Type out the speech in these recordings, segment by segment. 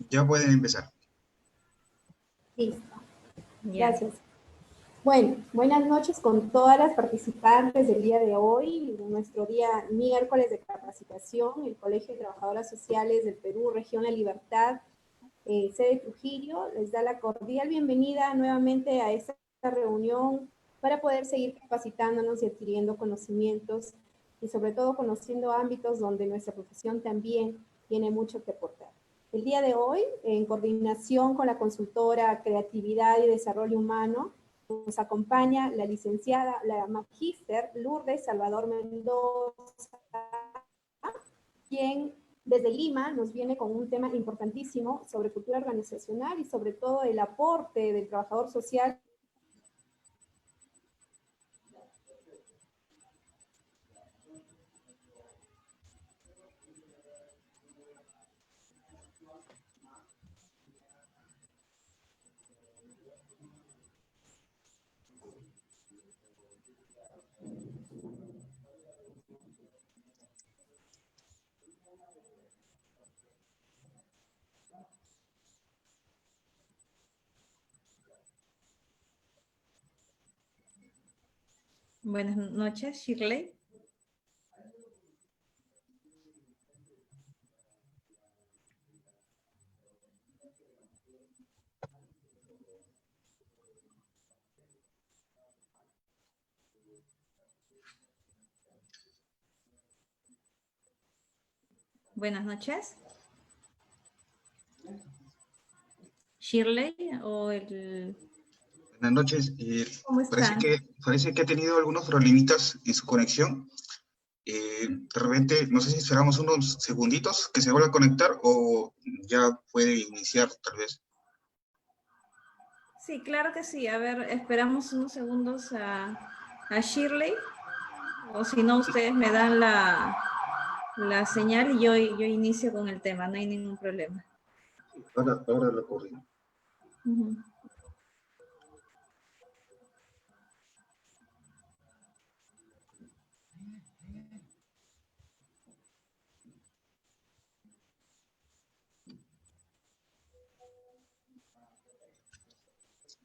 Ya pueden empezar. Listo, Ya. gracias. Bueno, buenas noches con todas las participantes del día de hoy, nuestro día miércoles de capacitación, el Colegio de Trabajadoras Sociales del Perú, Región La Libertad, sede Trujillo, les da la cordial bienvenida nuevamente a esta reunión para poder seguir capacitándonos y adquiriendo conocimientos y sobre todo conociendo ámbitos donde nuestra profesión también tiene mucho que aportar. El día de hoy, en coordinación con la consultora Creatividad y Desarrollo Humano, nos acompaña la licenciada, la magíster Lourdes Salvador Mendoza, quien desde Lima nos viene con un tema importantísimo sobre cultura organizacional y sobre todo el aporte del trabajador social. Buenas noches, Shirley. Buenas noches. Shirley o el... Buenas noches. ¿Cómo están? Parece que ha tenido algunos problemitas en su conexión. De repente, no sé si esperamos unos segunditos que se vuelva a conectar o ya puede iniciar, tal vez. Sí, claro que sí. A ver, esperamos unos segundos a Shirley. O si no, ustedes me dan la señal y yo inicio con el tema. No hay ningún problema. Ahora lo coordino. Uh-huh.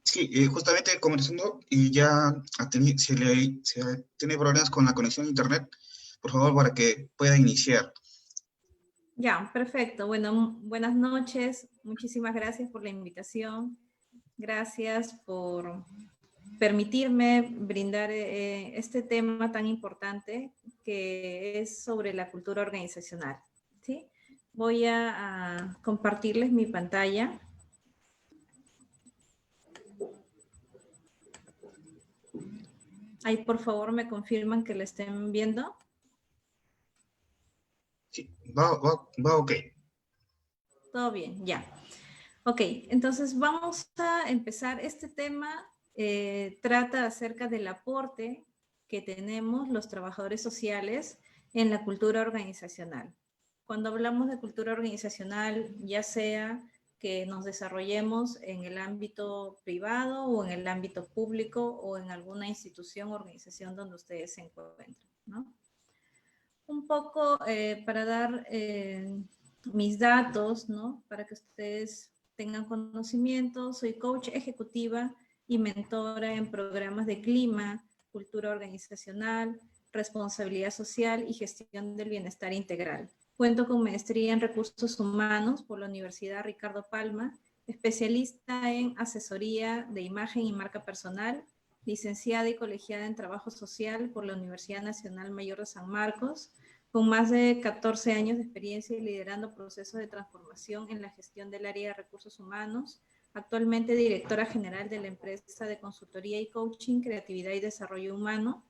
Sí, justamente comenzando y ya tiene problemas con la conexión a internet, por favor, para que pueda iniciar. Ya, perfecto. Bueno, buenas noches. Muchísimas gracias por la invitación. Gracias por permitirme brindar este tema tan importante que es sobre la cultura organizacional. ¿Sí? Voy a compartirles mi pantalla. Ahí, por favor, me confirman que la estén viendo. Sí, va ok. Todo bien, ya. Ok, entonces vamos a empezar. Este tema trata acerca del aporte que tenemos los trabajadores sociales en la cultura organizacional. Cuando hablamos de cultura organizacional, ya sea que nos desarrollemos en el ámbito privado o en el ámbito público o en alguna institución o organización donde ustedes se encuentren, ¿no? Un poco para dar mis datos, ¿no? Para que ustedes tengan conocimiento. Soy coach ejecutiva y mentora en programas de clima, cultura organizacional, responsabilidad social y gestión del bienestar integral. Cuento con maestría en recursos humanos por la Universidad Ricardo Palma, especialista en asesoría de imagen y marca personal, licenciada y colegiada en trabajo social por la Universidad Nacional Mayor de San Marcos, con más de 14 años de experiencia y liderando procesos de transformación en la gestión del área de recursos humanos, actualmente directora general de la empresa de consultoría y coaching, creatividad y desarrollo humano.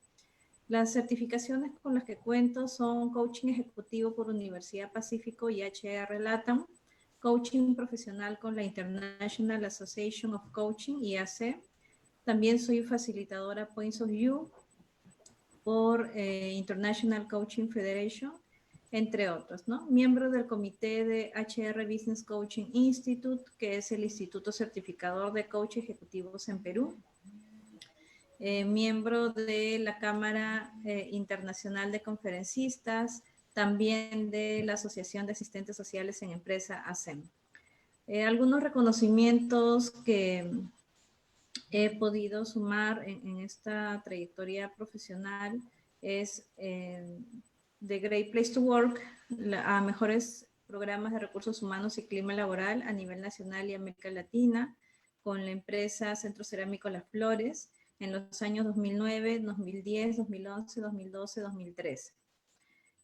Las certificaciones con las que cuento son Coaching Ejecutivo por Universidad Pacífico y HR LATAM, Coaching Profesional con la International Association of Coaching, IAC. También soy facilitadora Points of View por International Coaching Federation entre otros, ¿no? Miembro del comité de HR Business Coaching Institute, que es el instituto certificador de coach ejecutivos en Perú. Miembro de la Cámara Internacional de Conferencistas, también de la Asociación de Asistentes Sociales en Empresa, ASEM. Algunos reconocimientos que he podido sumar en esta trayectoria profesional es The Great Place to Work, a mejores programas de recursos humanos y clima laboral a nivel nacional y América Latina, con la empresa Centro Cerámico Las Flores, en los años 2009, 2010, 2011, 2012, 2013.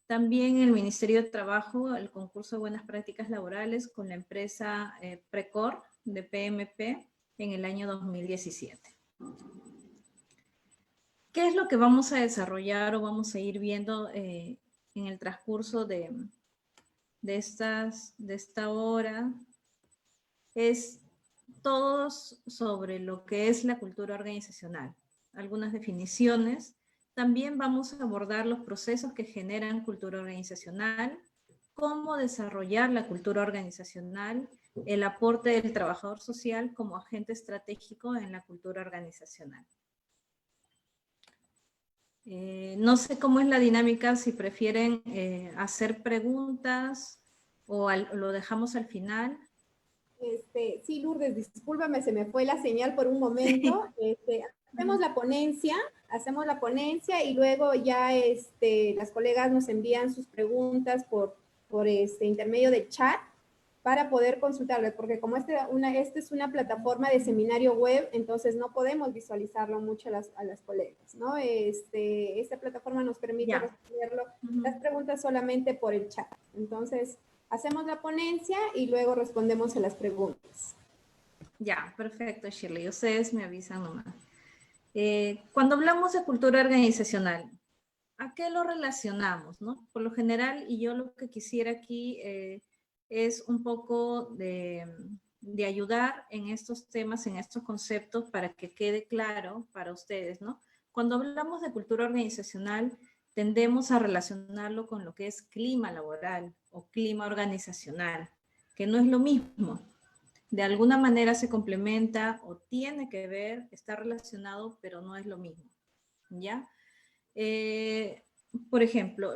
También el Ministerio de Trabajo, el concurso de buenas prácticas laborales con la empresa Precor de PMP en el año 2017. ¿Qué es lo que vamos a desarrollar o vamos a ir viendo en el transcurso de esta hora? Es todos sobre lo que es la cultura organizacional, algunas definiciones. También vamos a abordar los procesos que generan cultura organizacional, cómo desarrollar la cultura organizacional, el aporte del trabajador social como agente estratégico en la cultura organizacional. No sé cómo es la dinámica, si prefieren hacer preguntas o lo dejamos al final. Sí, Lourdes, discúlpame, se me fue la señal por un momento. Hacemos la ponencia y luego ya las colegas nos envían sus preguntas por intermedio del chat para poder consultarles, porque como esta es una plataforma de seminario web, entonces no podemos visualizarlo mucho a las colegas, ¿no? Esta plataforma nos permite responderlo, las preguntas solamente por el chat. Entonces, hacemos la ponencia y luego respondemos a las preguntas. Ya, perfecto, Shirley. Ustedes me avisan nomás. Cuando hablamos de cultura organizacional, ¿a qué lo relacionamos, no? Por lo general, y yo lo que quisiera aquí es un poco de ayudar en estos temas, en estos conceptos, para que quede claro para ustedes, ¿no? Cuando hablamos de cultura organizacional, tendemos a relacionarlo con lo que es clima laboral o clima organizacional, que no es lo mismo. De alguna manera se complementa o tiene que ver, está relacionado, pero no es lo mismo, ¿ya? Por ejemplo,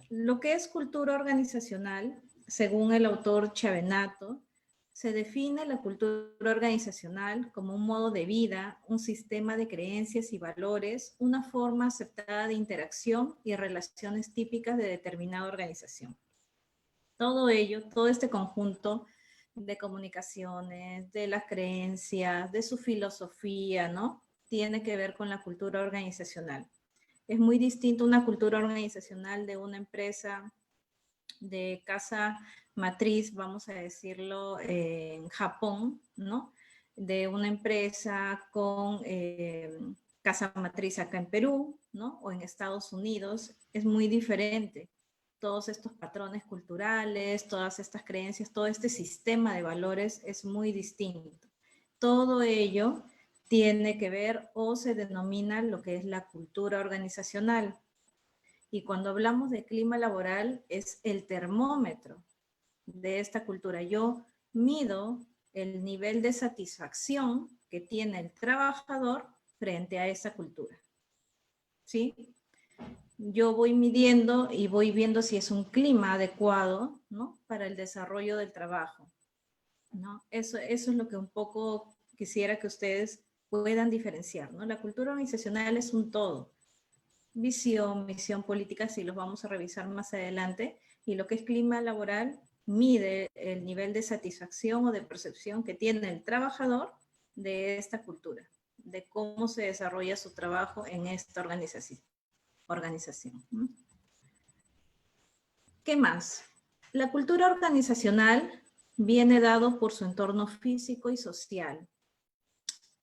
lo que es cultura organizacional, según el autor Chavenato, se define la cultura organizacional como un modo de vida, un sistema de creencias y valores, una forma aceptada de interacción y relaciones típicas de determinada organización. Todo ello, todo este conjunto de comunicaciones, de las creencias, de su filosofía, ¿no? Tiene que ver con la cultura organizacional. Es muy distinto una cultura organizacional de una empresa de casa matriz, vamos a decirlo, en Japón, ¿no? De una empresa con casa matriz acá en Perú, ¿no? O en Estados Unidos, es muy diferente. Todos estos patrones culturales, todas estas creencias, todo este sistema de valores es muy distinto. Todo ello tiene que ver o se denomina lo que es la cultura organizacional. Y cuando hablamos de clima laboral es el termómetro de esta cultura. Yo mido el nivel de satisfacción que tiene el trabajador frente a esa cultura. ¿Sí? Yo voy midiendo y voy viendo si es un clima adecuado, ¿no? Para el desarrollo del trabajo, ¿no? Eso es lo que un poco quisiera que ustedes puedan diferenciar, ¿no? La cultura organizacional es un todo. Visión, misión política, sí los vamos a revisar más adelante, y lo que es clima laboral mide el nivel de satisfacción o de percepción que tiene el trabajador de esta cultura, de cómo se desarrolla su trabajo en esta organización. ¿Qué más? La cultura organizacional viene dado por su entorno físico y social.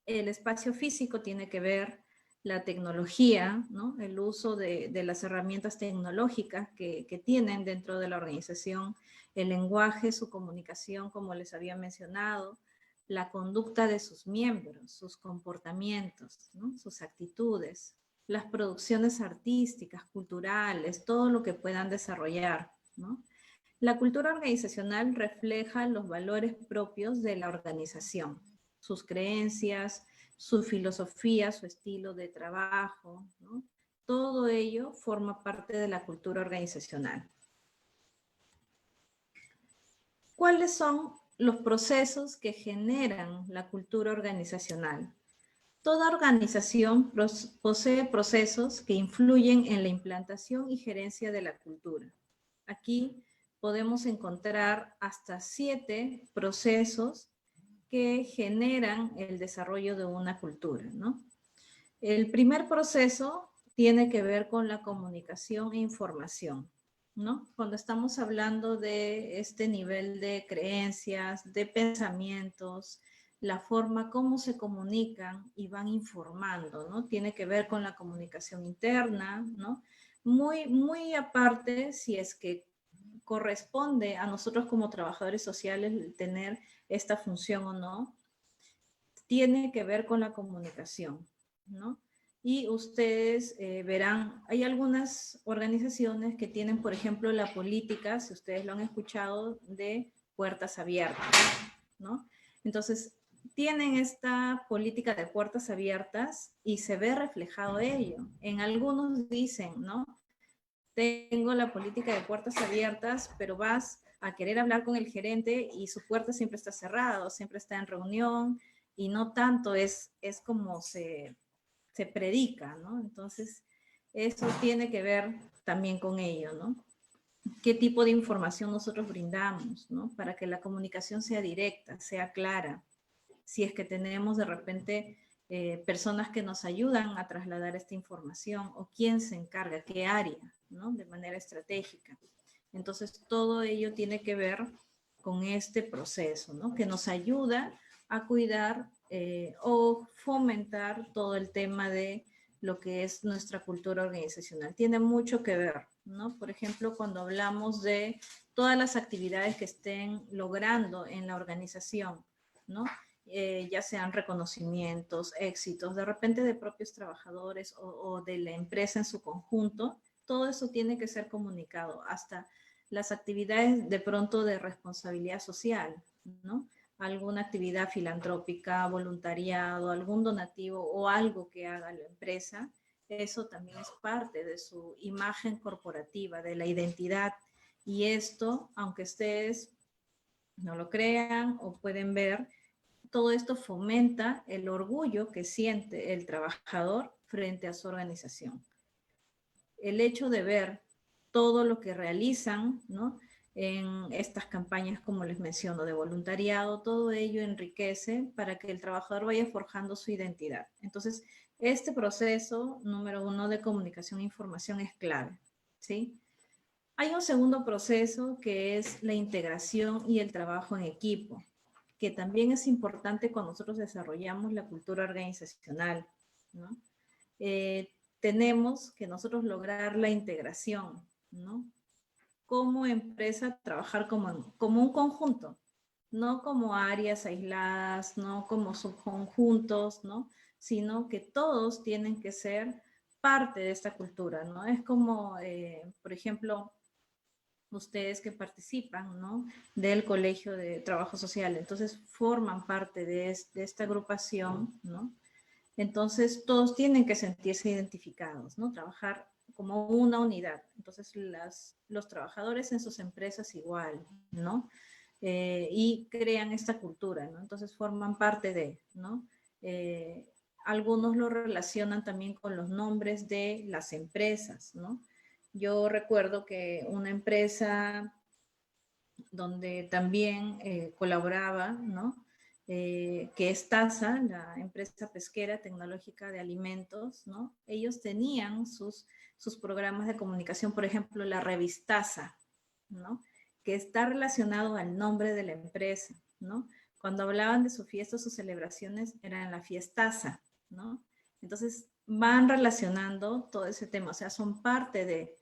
El espacio físico tiene que ver la tecnología, ¿no? El uso de las herramientas tecnológicas que tienen dentro de la organización, el lenguaje, su comunicación, como les había mencionado, la conducta de sus miembros, sus comportamientos, ¿no? Sus actitudes, las producciones artísticas, culturales, todo lo que puedan desarrollar. ¿no? La cultura organizacional refleja los valores propios de la organización, sus creencias, su filosofía, su estilo de trabajo, ¿no? Todo ello forma parte de la cultura organizacional. ¿Cuáles son los procesos que generan la cultura organizacional? Toda organización posee procesos que influyen en la implantación y gerencia de la cultura. Aquí podemos encontrar hasta 7 procesos que generan el desarrollo de una cultura, ¿no? El primer proceso tiene que ver con la comunicación e información, ¿no? Cuando estamos hablando de este nivel de creencias, de pensamientos, la forma como se comunican y van informando, ¿no? Tiene que ver con la comunicación interna, ¿no? Muy aparte, si es que corresponde a nosotros como trabajadores sociales tener esta función o no, tiene que ver con la comunicación, ¿no? Y ustedes verán, hay algunas organizaciones que tienen, por ejemplo, la política, si ustedes lo han escuchado, de puertas abiertas, ¿no? Entonces, tienen esta política de puertas abiertas y se ve reflejado ello. En algunos dicen, ¿no? Tengo la política de puertas abiertas, pero vas a querer hablar con el gerente y su puerta siempre está cerrada, o siempre está en reunión, y no tanto es como se predica, ¿no? Entonces, eso tiene que ver también con ello, ¿no? ¿Qué tipo de información nosotros brindamos, ¿no? Para que la comunicación sea directa, sea clara. Si es que tenemos de repente personas que nos ayudan a trasladar esta información o quién se encarga, qué área, ¿no? De manera estratégica. Entonces, todo ello tiene que ver con este proceso, ¿no? Que nos ayuda a cuidar o fomentar todo el tema de lo que es nuestra cultura organizacional. Tiene mucho que ver, ¿no? Por ejemplo, cuando hablamos de todas las actividades que estén logrando en la organización, ¿no? Ya sean reconocimientos, éxitos, de repente de propios trabajadores o de la empresa en su conjunto, todo eso tiene que ser comunicado, hasta las actividades de pronto de responsabilidad social, ¿no? Alguna actividad filantrópica, voluntariado, algún donativo o algo que haga la empresa, eso también es parte de su imagen corporativa, de la identidad. Y esto, aunque ustedes no lo crean o pueden ver, todo esto fomenta el orgullo que siente el trabajador frente a su organización. El hecho de ver todo lo que realizan, ¿no? En estas campañas, como les menciono, de voluntariado, todo ello enriquece para que el trabajador vaya forjando su identidad. Entonces, este proceso número 1 de comunicación e información es clave, ¿sí? Hay un segundo proceso que es la integración y el trabajo en equipo, que también es importante cuando nosotros desarrollamos la cultura organizacional, ¿no? Tenemos que nosotros lograr la integración, ¿no? Como empresa, trabajar como un conjunto, no como áreas aisladas, no como subconjuntos, ¿no? Sino que todos tienen que ser parte de esta cultura, ¿no? Es como, por ejemplo, ustedes que participan, ¿no? Del Colegio de Trabajo Social, entonces forman parte de esta agrupación, ¿no? Entonces todos tienen que sentirse identificados, ¿no? Trabajar como una unidad. Entonces los trabajadores en sus empresas igual, ¿no? Y crean esta cultura, ¿no? Entonces forman parte de, ¿no? Algunos lo relacionan también con los nombres de las empresas, ¿no? Yo recuerdo que una empresa donde también colaboraba, ¿no? Que es TASA, la empresa pesquera tecnológica de alimentos, ¿no? Ellos tenían sus programas de comunicación, por ejemplo, la Revistaza, ¿no? Que está relacionado al nombre de la empresa, ¿no? Cuando hablaban de sus fiestas o celebraciones, era en la Fiestaza, ¿no? Entonces, van relacionando todo ese tema, o sea, son parte de,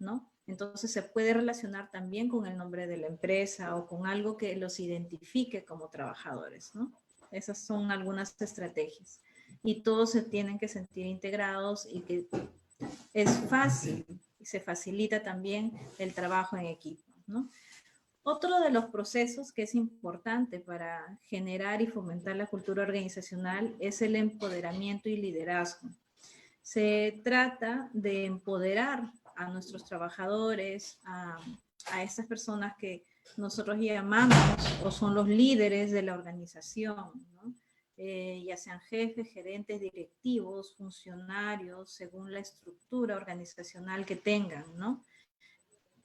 ¿no? Entonces se puede relacionar también con el nombre de la empresa o con algo que los identifique como trabajadores, ¿no? Esas son algunas estrategias. Y todos se tienen que sentir integrados y que es fácil se facilita también el trabajo en equipo, ¿no? Otro de los procesos que es importante para generar y fomentar la cultura organizacional es el empoderamiento y liderazgo. Se trata de empoderar a nuestros trabajadores, a estas personas que nosotros llamamos o son los líderes de la organización, ¿no? Ya sean jefes, gerentes, directivos, funcionarios, según la estructura organizacional que tengan, ¿no?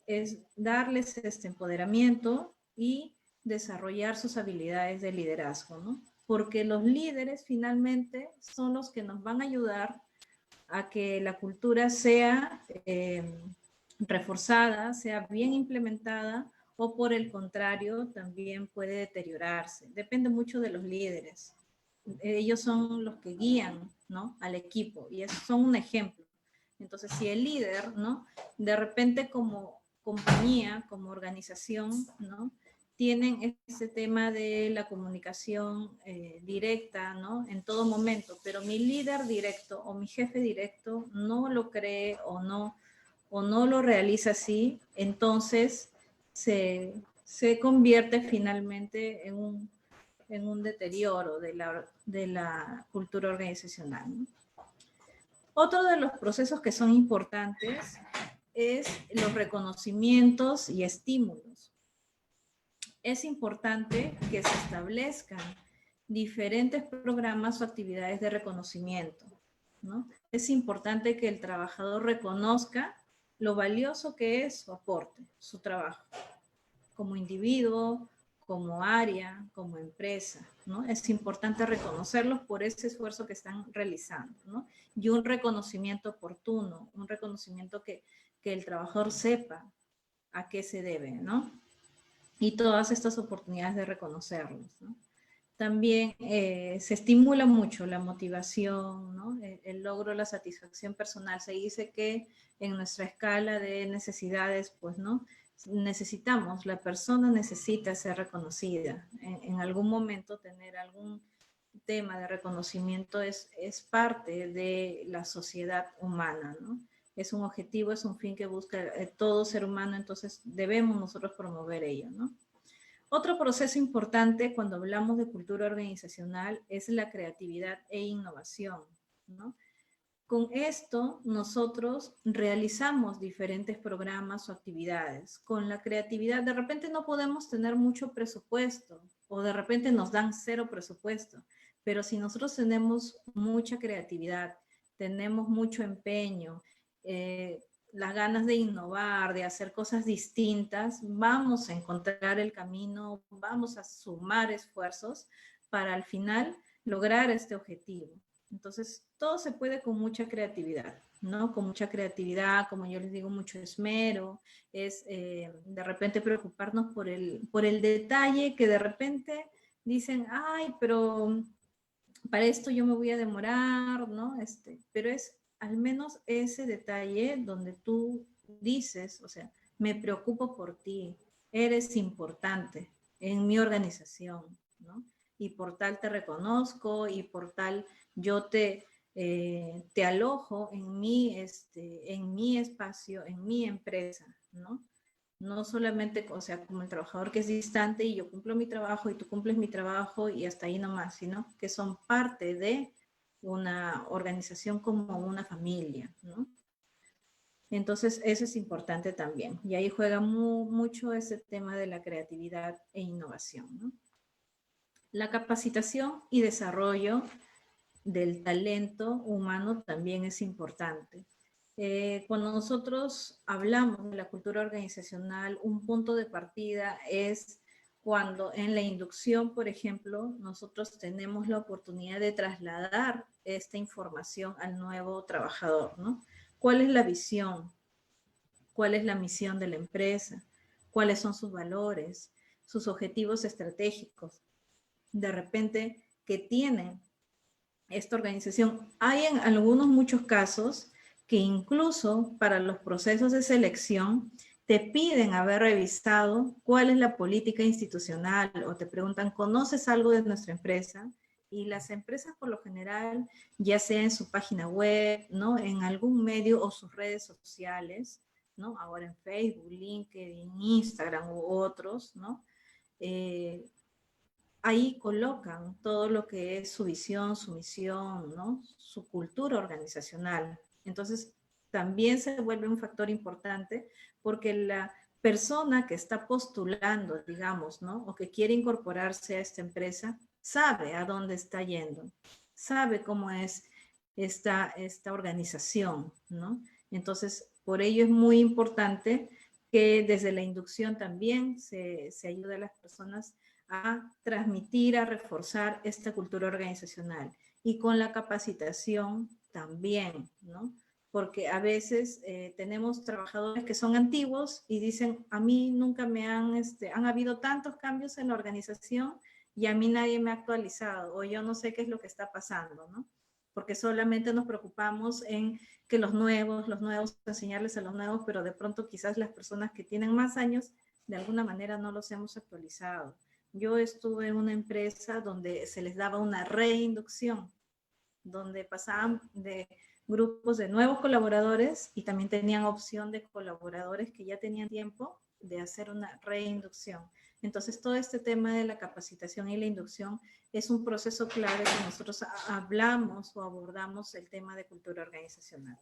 Es darles este empoderamiento y desarrollar sus habilidades de liderazgo, ¿no? Porque los líderes finalmente son los que nos van a ayudar a que la cultura sea reforzada, sea bien implementada, o por el contrario también puede deteriorarse. Depende mucho de los líderes. Ellos son los que guían, ¿no?, al equipo y son un ejemplo. Entonces, si el líder, ¿no?, de repente como compañía, como organización, ¿no?, tienen ese tema de la comunicación directa, ¿no?, en todo momento, pero mi líder directo o mi jefe directo no lo cree o no lo realiza así, entonces se convierte finalmente en un deterioro de la cultura organizacional, ¿no? Otro de los procesos que son importantes es los reconocimientos y estímulos. Es importante que se establezcan diferentes programas o actividades de reconocimiento, ¿no? Es importante que el trabajador reconozca lo valioso que es su aporte, su trabajo, como individuo, como área, como empresa, ¿no? Es importante reconocerlos por ese esfuerzo que están realizando, ¿no? Y un reconocimiento oportuno, un reconocimiento que el trabajador sepa a qué se debe, ¿no? Y todas estas oportunidades de reconocerlos, ¿no? También se estimula mucho la motivación, ¿no? El logro, la satisfacción personal. Se dice que en nuestra escala de necesidades, pues, ¿no?, necesitamos, la persona necesita ser reconocida. En algún momento tener algún tema de reconocimiento es parte de la sociedad humana, ¿no? Es un objetivo, es un fin que busca todo ser humano, entonces debemos nosotros promover ello, ¿no? Otro proceso importante cuando hablamos de cultura organizacional es la creatividad e innovación, ¿no? Con esto nosotros realizamos diferentes programas o actividades. Con la creatividad, de repente no podemos tener mucho presupuesto o de repente nos dan 0 presupuesto, pero si nosotros tenemos mucha creatividad, tenemos mucho empeño, las ganas de innovar, de hacer cosas distintas, vamos a encontrar el camino, vamos a sumar esfuerzos para al final lograr este objetivo. Entonces, todo se puede con mucha creatividad, ¿no? Con mucha creatividad, como yo les digo, mucho esmero, es de repente preocuparnos por el detalle que de repente dicen, ay, pero para esto yo me voy a demorar, ¿no? Pero es al menos ese detalle donde tú dices, o sea, me preocupo por ti, eres importante en mi organización, ¿no? Y por tal te reconozco y por tal yo te alojo en mi espacio, en mi empresa, ¿no? No solamente, o sea, como el trabajador que es distante y yo cumplo mi trabajo y tú cumples mi trabajo y hasta ahí nomás, sino que son parte de una organización como una familia, ¿no? Entonces, eso es importante también. Y ahí juega mucho ese tema de la creatividad e innovación, ¿no? La capacitación y desarrollo del talento humano también es importante. Cuando nosotros hablamos de la cultura organizacional, un punto de partida es cuando en la inducción, por ejemplo, nosotros tenemos la oportunidad de trasladar esta información al nuevo trabajador, ¿no? ¿Cuál es la visión? ¿Cuál es la misión de la empresa? ¿Cuáles son sus valores? ¿Sus objetivos estratégicos? De repente, ¿qué tiene esta organización? Hay en muchos casos que incluso para los procesos de selección te piden haber revisado cuál es la política institucional o te preguntan, ¿conoces algo de nuestra empresa? Y las empresas por lo general, ya sea en su página web, ¿no?, en algún medio o sus redes sociales, ¿no? Ahora en Facebook, LinkedIn, Instagram u otros, ¿no? Ahí colocan todo lo que es su visión, su misión, ¿no? Su cultura organizacional. Entonces, también se vuelve un factor importante porque la persona que está postulando, digamos, ¿no? O que quiere incorporarse a esta empresa, sabe a dónde está yendo, sabe cómo es esta organización, ¿no? Entonces, por ello es muy importante que desde la inducción también se ayude a las personas a transmitir, a reforzar esta cultura organizacional. Y con la capacitación también, ¿no? Porque a veces tenemos trabajadores que son antiguos y dicen, a mí nunca me han habido tantos cambios en la organización y a mí nadie me ha actualizado, o yo no sé qué es lo que está pasando, ¿no? Porque solamente nos preocupamos en que los nuevos, enseñarles a los nuevos, pero de pronto quizás las personas que tienen más años, de alguna manera no los hemos actualizado. Yo estuve en una empresa donde se les daba una reinducción, donde pasaban de grupos de nuevos colaboradores y también tenían opción de colaboradores que ya tenían tiempo de hacer una reinducción. Entonces, todo este tema de la capacitación y la inducción es un proceso clave que nosotros hablamos o abordamos el tema de cultura organizacional.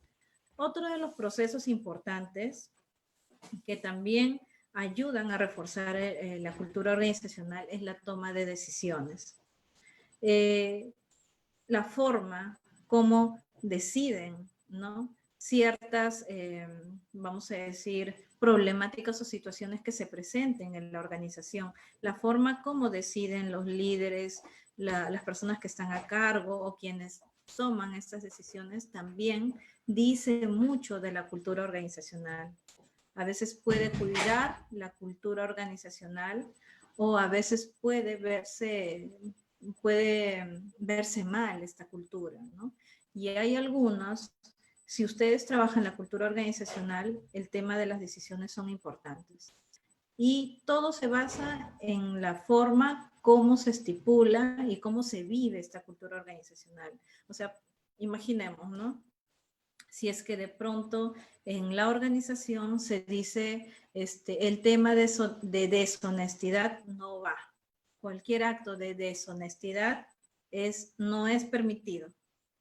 Otro de los procesos importantes que también ayudan a reforzar la cultura organizacional es la toma de decisiones. La forma como deciden, ¿no? Ciertas, vamos a decir, problemáticas o situaciones que se presenten en la organización, la forma como deciden los líderes, las personas que están a cargo o quienes toman estas decisiones también dice mucho de la cultura organizacional. A veces puede cuidar la cultura organizacional o a veces puede verse mal esta cultura, ¿no? Y hay algunos, si ustedes trabajan la cultura organizacional, el tema de las decisiones son importantes. Y todo se basa en la forma cómo se estipula y cómo se vive esta cultura organizacional. O sea, imaginemos, ¿no? Si es que de pronto en la organización se dice el tema de deshonestidad no va. Cualquier acto de deshonestidad no es permitido,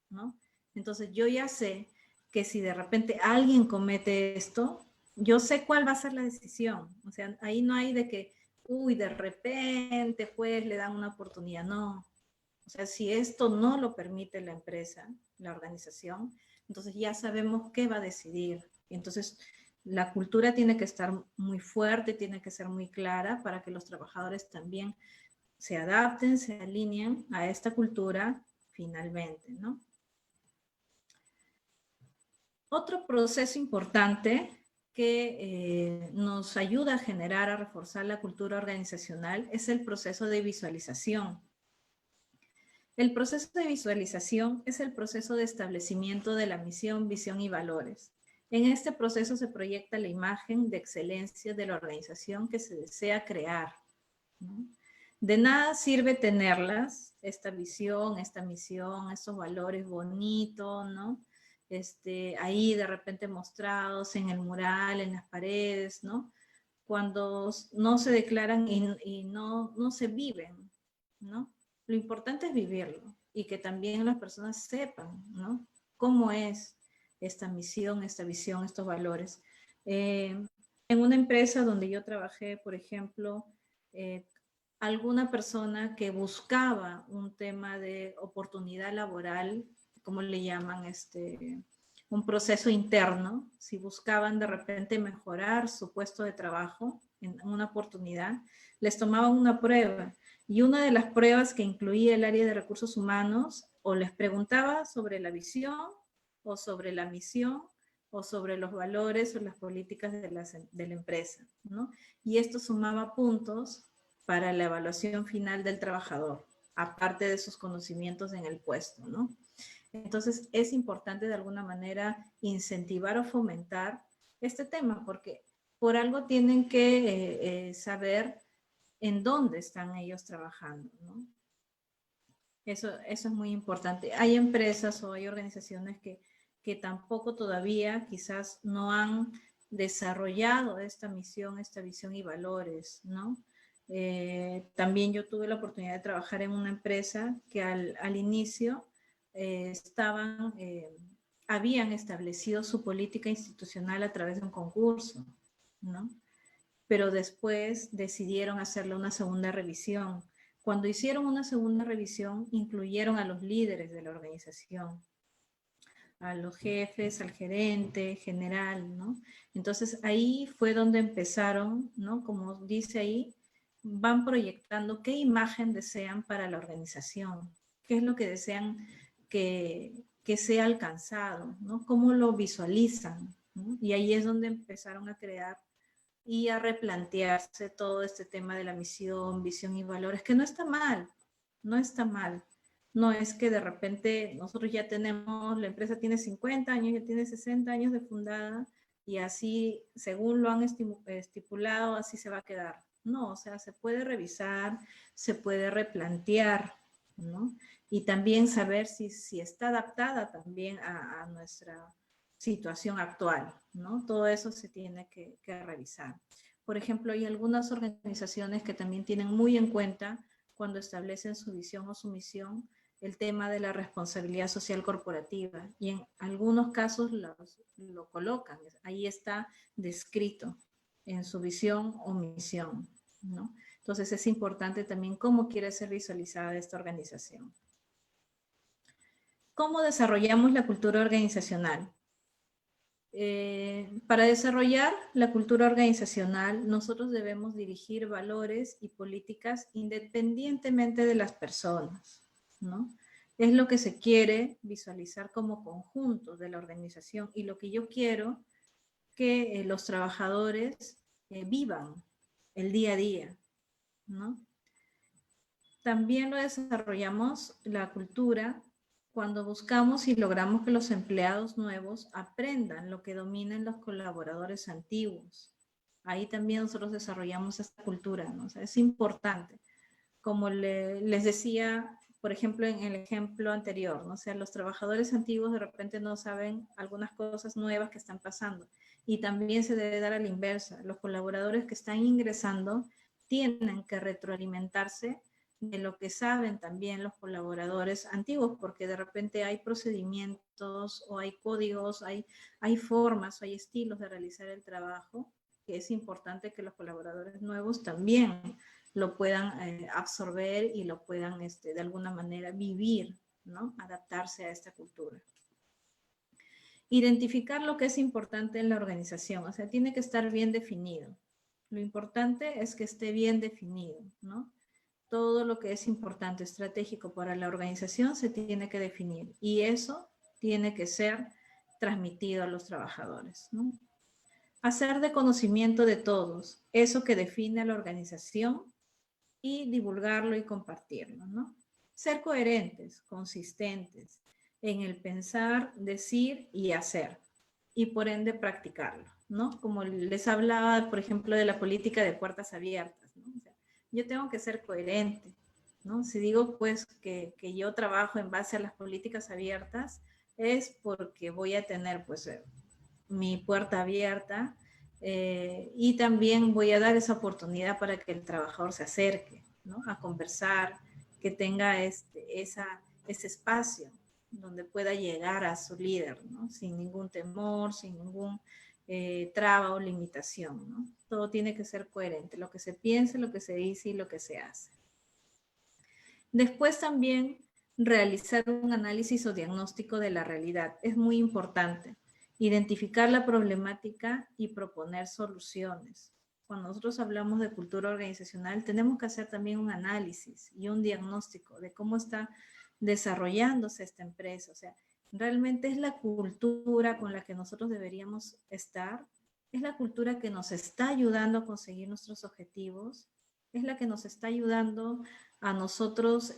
¿no? Entonces yo ya sé que si de repente alguien comete esto, yo sé cuál va a ser la decisión. O sea, ahí no hay de que, uy, de repente pues le dan una oportunidad. No. O sea, si esto no lo permite la empresa, la organización, entonces ya sabemos qué va a decidir. Entonces, la cultura tiene que estar muy fuerte, tiene que ser muy clara para que los trabajadores también se adapten, se alineen a esta cultura finalmente, ¿no? Otro proceso importante que nos ayuda a generar, a reforzar la cultura organizacional es el proceso de visualización. El proceso de visualización es el proceso de establecimiento de la misión, visión y valores. En este proceso se proyecta la imagen de excelencia de la organización que se desea crear, ¿no? De nada sirve tenerlas, esta visión, esta misión, estos valores bonitos, ¿no? Ahí de repente mostrados en el mural, en las paredes, ¿no? Cuando no se declaran y no se viven, ¿no? Lo importante es vivirlo y que también las personas sepan, ¿no? Cómo es esta misión, esta visión, estos valores. En una empresa donde yo trabajé, por ejemplo, alguna persona que buscaba un tema de oportunidad laboral, como le llaman, un proceso interno, si buscaban de repente mejorar su puesto de trabajo en una oportunidad, les tomaban una prueba. Y una de las pruebas que incluía el área de recursos humanos, o les preguntaba sobre la visión, o sobre la misión, o sobre los valores o las políticas de la empresa, ¿no? Y esto sumaba puntos para la evaluación final del trabajador, aparte de sus conocimientos en el puesto, ¿no? Entonces, es importante de alguna manera incentivar o fomentar este tema, porque por algo tienen que saber en dónde están ellos trabajando, ¿no? Eso es muy importante. Hay empresas o hay organizaciones que tampoco todavía quizás no han desarrollado esta misión, esta visión y valores, ¿no? También yo tuve la oportunidad de trabajar en una empresa que al inicio habían establecido su política institucional a través de un concurso, ¿no? Pero después decidieron hacerle una segunda revisión. Cuando hicieron una segunda revisión, incluyeron a los líderes de la organización, a los jefes, al gerente general, ¿no? Entonces ahí fue donde empezaron, ¿no? Como dice ahí, van proyectando qué imagen desean para la organización, qué es lo que desean que sea alcanzado, ¿no? Cómo lo visualizan, ¿no? Y ahí es donde empezaron a crear y a replantearse todo este tema de la misión, visión y valores, que no está mal, no está mal. No es que de repente nosotros ya tenemos, la empresa tiene 50 años, ya tiene 60 años de fundada y así, según lo han estipulado, así se va a quedar. No, o sea, se puede revisar, se puede replantear, ¿no? Y también saber si está adaptada también a nuestra situación actual, ¿no? Todo eso se tiene que revisar. Por ejemplo, hay algunas organizaciones que también tienen muy en cuenta cuando establecen su visión o su misión el tema de la responsabilidad social corporativa y en algunos casos lo colocan, ahí está descrito en su visión o misión, ¿no? Entonces es importante también cómo quiere ser visualizada esta organización. ¿Cómo desarrollamos la cultura organizacional? Para desarrollar la cultura organizacional, nosotros debemos dirigir valores y políticas independientemente de las personas, ¿no? Es lo que se quiere visualizar como conjunto de la organización y lo que yo quiero que los trabajadores vivan el día a día, ¿no? También lo desarrollamos la cultura cuando buscamos y logramos que los empleados nuevos aprendan lo que dominan los colaboradores antiguos. Ahí también nosotros desarrollamos esta cultura, ¿no? O sea, es importante. Como les decía, por ejemplo, en el ejemplo anterior, ¿no? O sea, los trabajadores antiguos de repente no saben algunas cosas nuevas que están pasando. Y también se debe dar a la inversa. Los colaboradores que están ingresando tienen que retroalimentarse de lo que saben también los colaboradores antiguos, porque de repente hay procedimientos o hay códigos, hay formas, hay estilos de realizar el trabajo, que es importante que los colaboradores nuevos también lo puedan absorber y lo puedan de alguna manera vivir, ¿no? Adaptarse a esta cultura. Identificar lo que es importante en la organización, o sea, tiene que estar bien definido. Lo importante es que esté bien definido, ¿no? Todo lo que es importante, estratégico para la organización se tiene que definir y eso tiene que ser transmitido a los trabajadores, ¿no? Hacer de conocimiento de todos eso que define a la organización y divulgarlo y compartirlo, ¿no? Ser coherentes, consistentes en el pensar, decir y hacer y por ende practicarlo, ¿no? Como les hablaba, por ejemplo, de la política de puertas abiertas, ¿no? O sea, yo tengo que ser coherente, ¿no? Si digo pues que yo trabajo en base a las políticas abiertas, es porque voy a tener pues mi puerta abierta y también voy a dar esa oportunidad para que el trabajador se acerque, ¿no? A conversar, que tenga ese espacio donde pueda llegar a su líder, ¿no? Sin ningún temor, sin ningún traba o limitación, ¿no? Todo tiene que ser coherente, lo que se piensa, lo que se dice y lo que se hace. Después también realizar un análisis o diagnóstico de la realidad. Es muy importante. Identificar la problemática y proponer soluciones. Cuando nosotros hablamos de cultura organizacional, tenemos que hacer también un análisis y un diagnóstico de cómo está desarrollándose esta empresa. O sea, realmente es la cultura con la que nosotros deberíamos estar, es la cultura que nos está ayudando a conseguir nuestros objetivos, es la que nos está ayudando a nosotros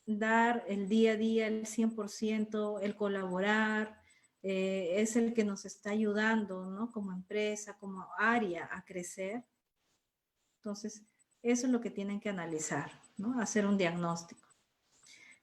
dar el día a día el 100%, el colaborar, es el que nos está ayudando, ¿no? Como empresa, como área a crecer. Entonces, eso es lo que tienen que analizar, ¿no? Hacer un diagnóstico.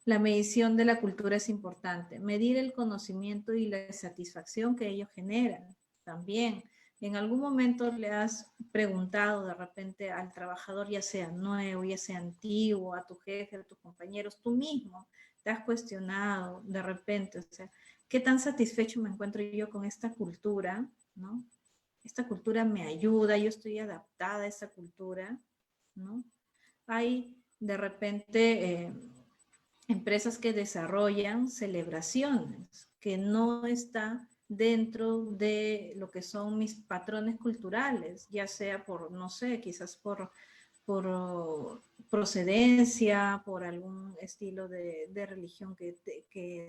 La medición de la cultura es importante. Medir el conocimiento y la satisfacción que ellos generan. También ¿En algún momento le has preguntado de repente al trabajador, ya sea nuevo, ya sea antiguo, a tu jefe, a tus compañeros, tú mismo, te has cuestionado de repente, o sea, qué tan satisfecho me encuentro yo con esta cultura, ¿no? Esta cultura me ayuda, yo estoy adaptada a esa cultura, ¿no? Hay de repente empresas que desarrollan celebraciones que no está dentro de lo que son mis patrones culturales, ya sea por, no sé, quizás por procedencia, por algún estilo de religión que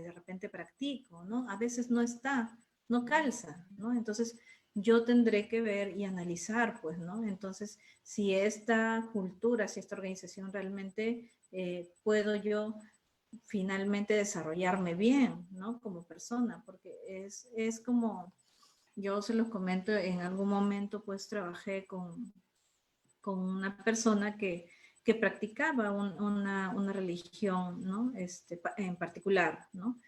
de repente practico, ¿no? A veces no está, no calza, ¿no? Entonces yo tendré que ver y analizar, pues, ¿no? Entonces, si esta cultura, si esta organización realmente puedo yo finalmente desarrollarme bien, ¿no? Como persona, porque es como, yo se los comento, en algún momento pues trabajé con una persona que practicaba una religión, ¿no? En particular, ¿no?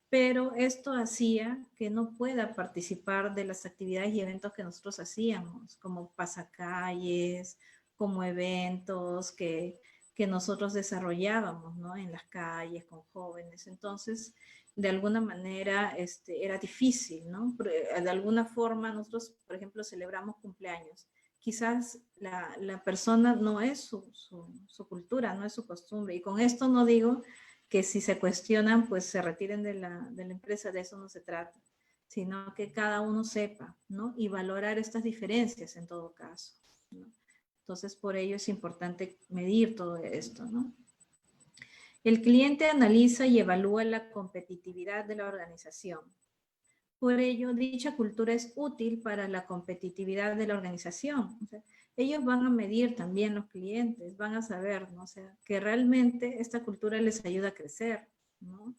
Pero esto hacía que no pueda participar de las actividades y eventos que nosotros hacíamos, como pasacalles, como eventos que nosotros desarrollábamos, ¿no? En las calles con jóvenes. Entonces, de alguna manera era difícil, ¿no? De alguna forma nosotros, por ejemplo, celebramos cumpleaños. Quizás la persona no es su cultura, no es su costumbre. Y con esto no digo que si se cuestionan, pues se retiren de la empresa, de eso no se trata, sino que cada uno sepa, ¿no? Y valorar estas diferencias en todo caso, ¿no? Entonces, por ello es importante medir todo esto, ¿no? El cliente analiza y evalúa la competitividad de la organización. Por ello, dicha cultura es útil para la competitividad de la organización. O sea, ellos van a medir también los clientes, van a saber, ¿no? O sea, que realmente esta cultura les ayuda a crecer, ¿no?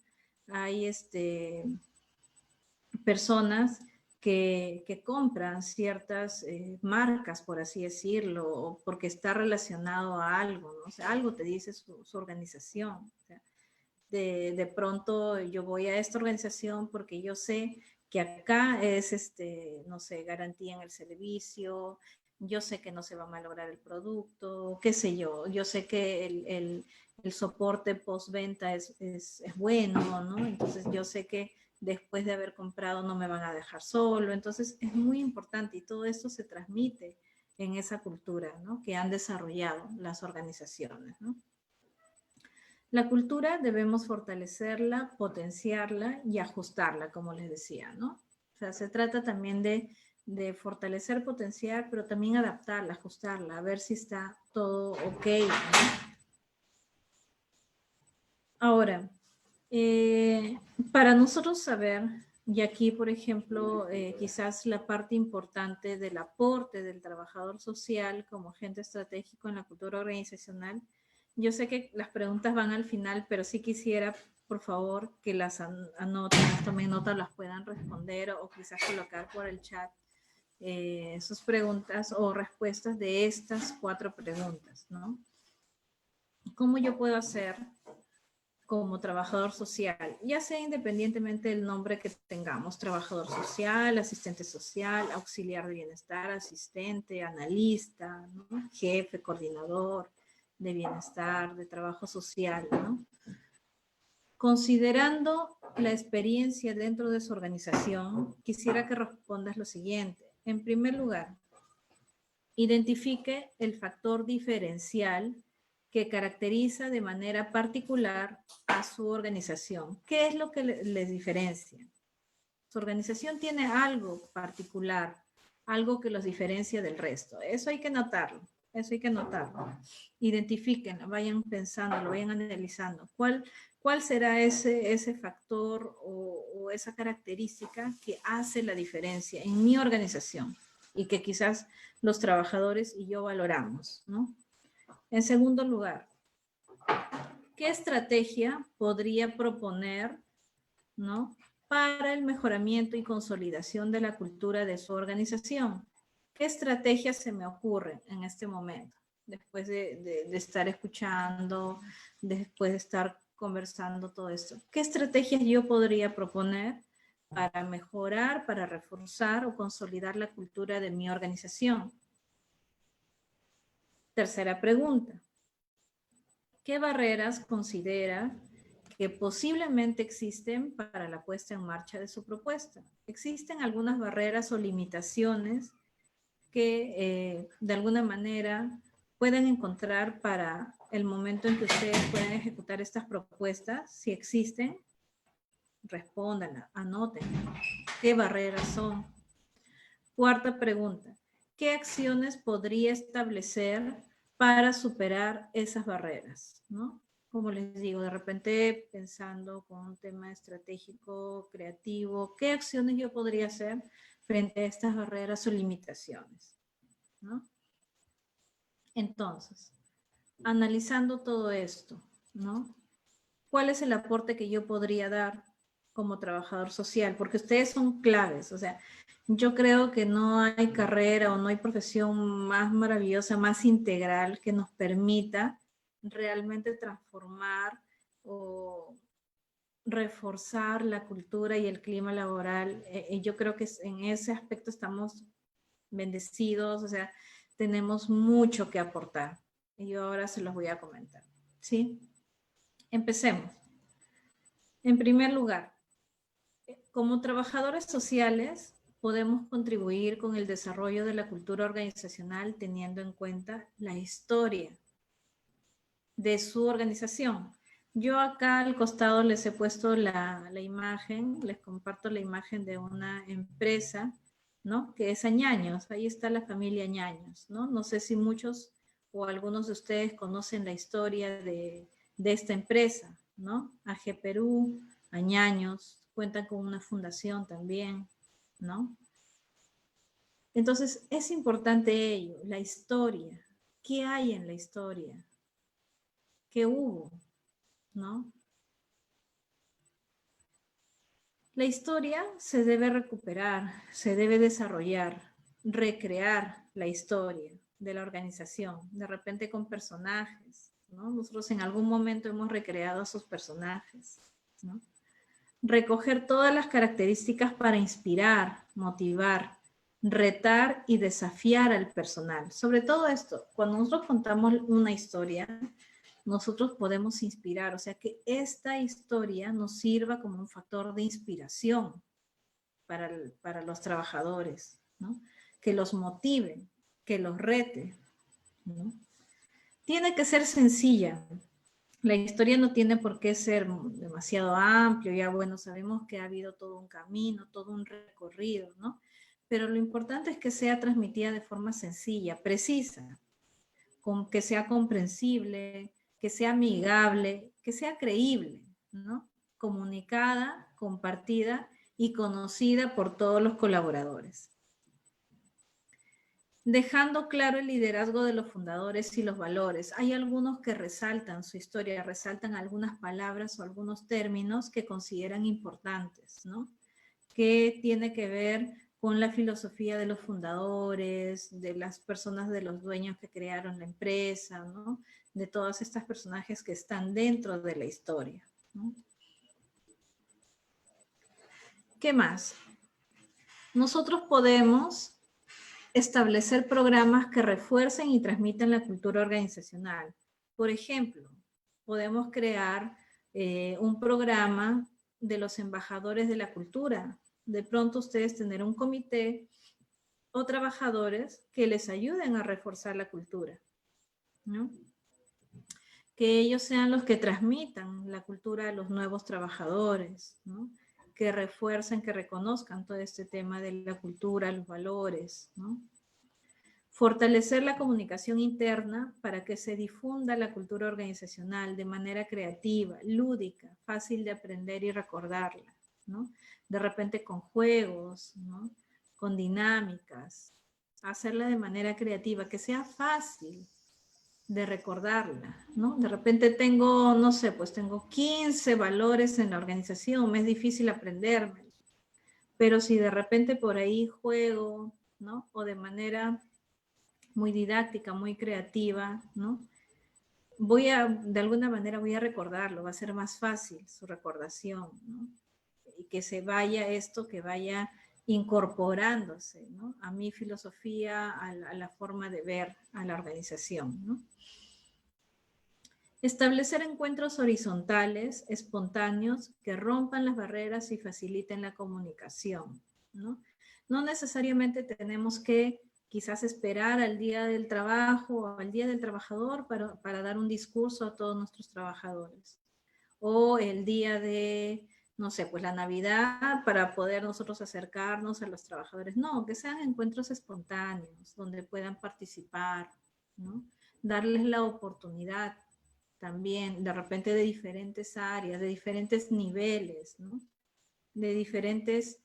Hay personas que compran ciertas marcas, por así decirlo, porque está relacionado a algo, ¿no? O sea, algo te dice su organización. O sea, de pronto yo voy a esta organización porque yo sé que acá es, no sé, garantía en el servicio, yo sé que no se va a malograr el producto, qué sé yo sé que el soporte postventa es bueno, ¿no? Entonces yo sé que después de haber comprado no me van a dejar solo, entonces es muy importante y todo esto se transmite en esa cultura, ¿no? Que han desarrollado las organizaciones, ¿no? La cultura debemos fortalecerla, potenciarla y ajustarla, como les decía, ¿no? O sea, se trata también de fortalecer, potenciar, pero también adaptarla, ajustarla, a ver si está todo ok, ¿no? Ahora, para nosotros saber, y aquí, por ejemplo, quizás la parte importante del aporte del trabajador social como agente estratégico en la cultura organizacional, yo sé que las preguntas van al final, pero sí quisiera, por favor, que las anoten, tomen nota, las puedan responder o quizás colocar por el chat sus preguntas o respuestas de estas 4 preguntas, ¿no? ¿Cómo yo puedo hacer como trabajador social, ya sea independientemente del nombre que tengamos, trabajador social, asistente social, auxiliar de bienestar, asistente, analista, ¿no? Jefe, coordinador de bienestar, de trabajo social, ¿no? Considerando la experiencia dentro de su organización, quisiera que respondas lo siguiente. En primer lugar, identifique el factor diferencial que caracteriza de manera particular a su organización. ¿Qué es lo que les diferencia? Su organización tiene algo particular, algo que los diferencia del resto. Eso hay que notarlo, eso hay que notarlo. Identifíquenlo, vayan pensando, lo vayan analizando. ¿Cuál será ese factor o esa característica que hace la diferencia en mi organización y que quizás los trabajadores y yo valoramos, ¿no? En segundo lugar, ¿qué estrategia podría proponer, ¿no? Para el mejoramiento y consolidación de la cultura de su organización? ¿Qué estrategias se me ocurren en este momento? Después de estar escuchando, después de estar conversando todo esto. ¿Qué estrategias yo podría proponer para mejorar, para reforzar o consolidar la cultura de mi organización? Tercera pregunta. ¿Qué barreras considera que posiblemente existen para la puesta en marcha de su propuesta? ¿Existen algunas barreras o limitaciones que de alguna manera pueden encontrar para el momento en que ustedes puedan ejecutar estas propuestas? Si existen, respóndanla, anoten. ¿Qué barreras son? Cuarta pregunta. ¿Qué acciones podría establecer para superar esas barreras? ¿No? Como les digo, de repente pensando con un tema estratégico, creativo, ¿qué acciones yo podría hacer frente a estas barreras o limitaciones? ¿No? Entonces, analizando todo esto, ¿no? ¿Cuál es el aporte que yo podría dar como trabajador social? Porque ustedes son claves, o sea, yo creo que no hay carrera o no hay profesión más maravillosa, más integral que nos permita realmente transformar o reforzar la cultura y el clima laboral. Yo creo que en ese aspecto estamos bendecidos, o sea, tenemos mucho que aportar. Y yo ahora se los voy a comentar, ¿sí? Empecemos. En primer lugar, como trabajadores sociales, podemos contribuir con el desarrollo de la cultura organizacional teniendo en cuenta la historia de su organización. Yo acá al costado les he puesto la imagen, les comparto la imagen de una empresa, ¿no? Que es Añaños, ahí está la familia Añaños, ¿no? No sé si muchos o algunos de ustedes conocen la historia de esta empresa, ¿no? AG Perú, Añaños, cuentan con una fundación también, ¿no? Entonces, es importante ello, la historia. ¿Qué hay en la historia? ¿Qué hubo? ¿No? La historia se debe recuperar, se debe desarrollar, recrear la historia de la organización, de repente con personajes, ¿no? Nosotros en algún momento hemos recreado a sus personajes, ¿no? Recoger todas las características para inspirar, motivar, retar y desafiar al personal. Sobre todo esto, cuando nosotros contamos una historia, nosotros podemos inspirar, o sea, que esta historia nos sirva como un factor de inspiración para los trabajadores, ¿no? Que los motive, que los rete, ¿no? Tiene que ser sencilla. La historia no tiene por qué ser demasiado amplio, ya bueno, sabemos que ha habido todo un camino, todo un recorrido, ¿no? Pero lo importante es que sea transmitida de forma sencilla, precisa, que sea comprensible, que sea amigable, que sea creíble, ¿no? Comunicada, compartida y conocida por todos los colaboradores. Dejando claro el liderazgo de los fundadores y los valores. Hay algunos que resaltan su historia, resaltan algunas palabras o algunos términos que consideran importantes, ¿no? Que tiene que ver con la filosofía de los fundadores, de las personas, de los dueños que crearon la empresa, ¿no? De todos estos personajes que están dentro de la historia, ¿no? ¿Qué más? Nosotros podemos establecer programas que refuercen y transmitan la cultura organizacional. Por ejemplo, podemos crear un programa de los embajadores de la cultura. De pronto ustedes tener un comité o trabajadores que les ayuden a reforzar la cultura, ¿no? Que ellos sean los que transmitan la cultura a los nuevos trabajadores, ¿no? Que refuercen, que reconozcan todo este tema de la cultura, los valores, ¿no? Fortalecer la comunicación interna para que se difunda la cultura organizacional de manera creativa, lúdica, fácil de aprender y recordarla, ¿no? De repente con juegos, ¿no? Con dinámicas, hacerla de manera creativa, que sea fácil de recordarla, ¿no? De repente tengo, no sé, pues tengo 15 valores en la organización, me es difícil aprenderme, pero si de repente por ahí juego, ¿no? O de manera muy didáctica, muy creativa, ¿no? De alguna manera voy a recordarlo, va a ser más fácil su recordación, ¿no? que se vaya esto, que vaya incorporándose, ¿no?, a mi filosofía, a la forma de ver a la organización, ¿no? Establecer encuentros horizontales, espontáneos, que rompan las barreras y faciliten la comunicación, ¿no? No necesariamente tenemos que quizás esperar al día del trabajo o al día del trabajador para dar un discurso a todos nuestros trabajadores. O el día de, no sé, pues la Navidad para poder nosotros acercarnos a los trabajadores. No, que sean encuentros espontáneos, donde puedan participar, ¿no? Darles la oportunidad también, de repente de diferentes áreas, de diferentes niveles, ¿no?, de diferentes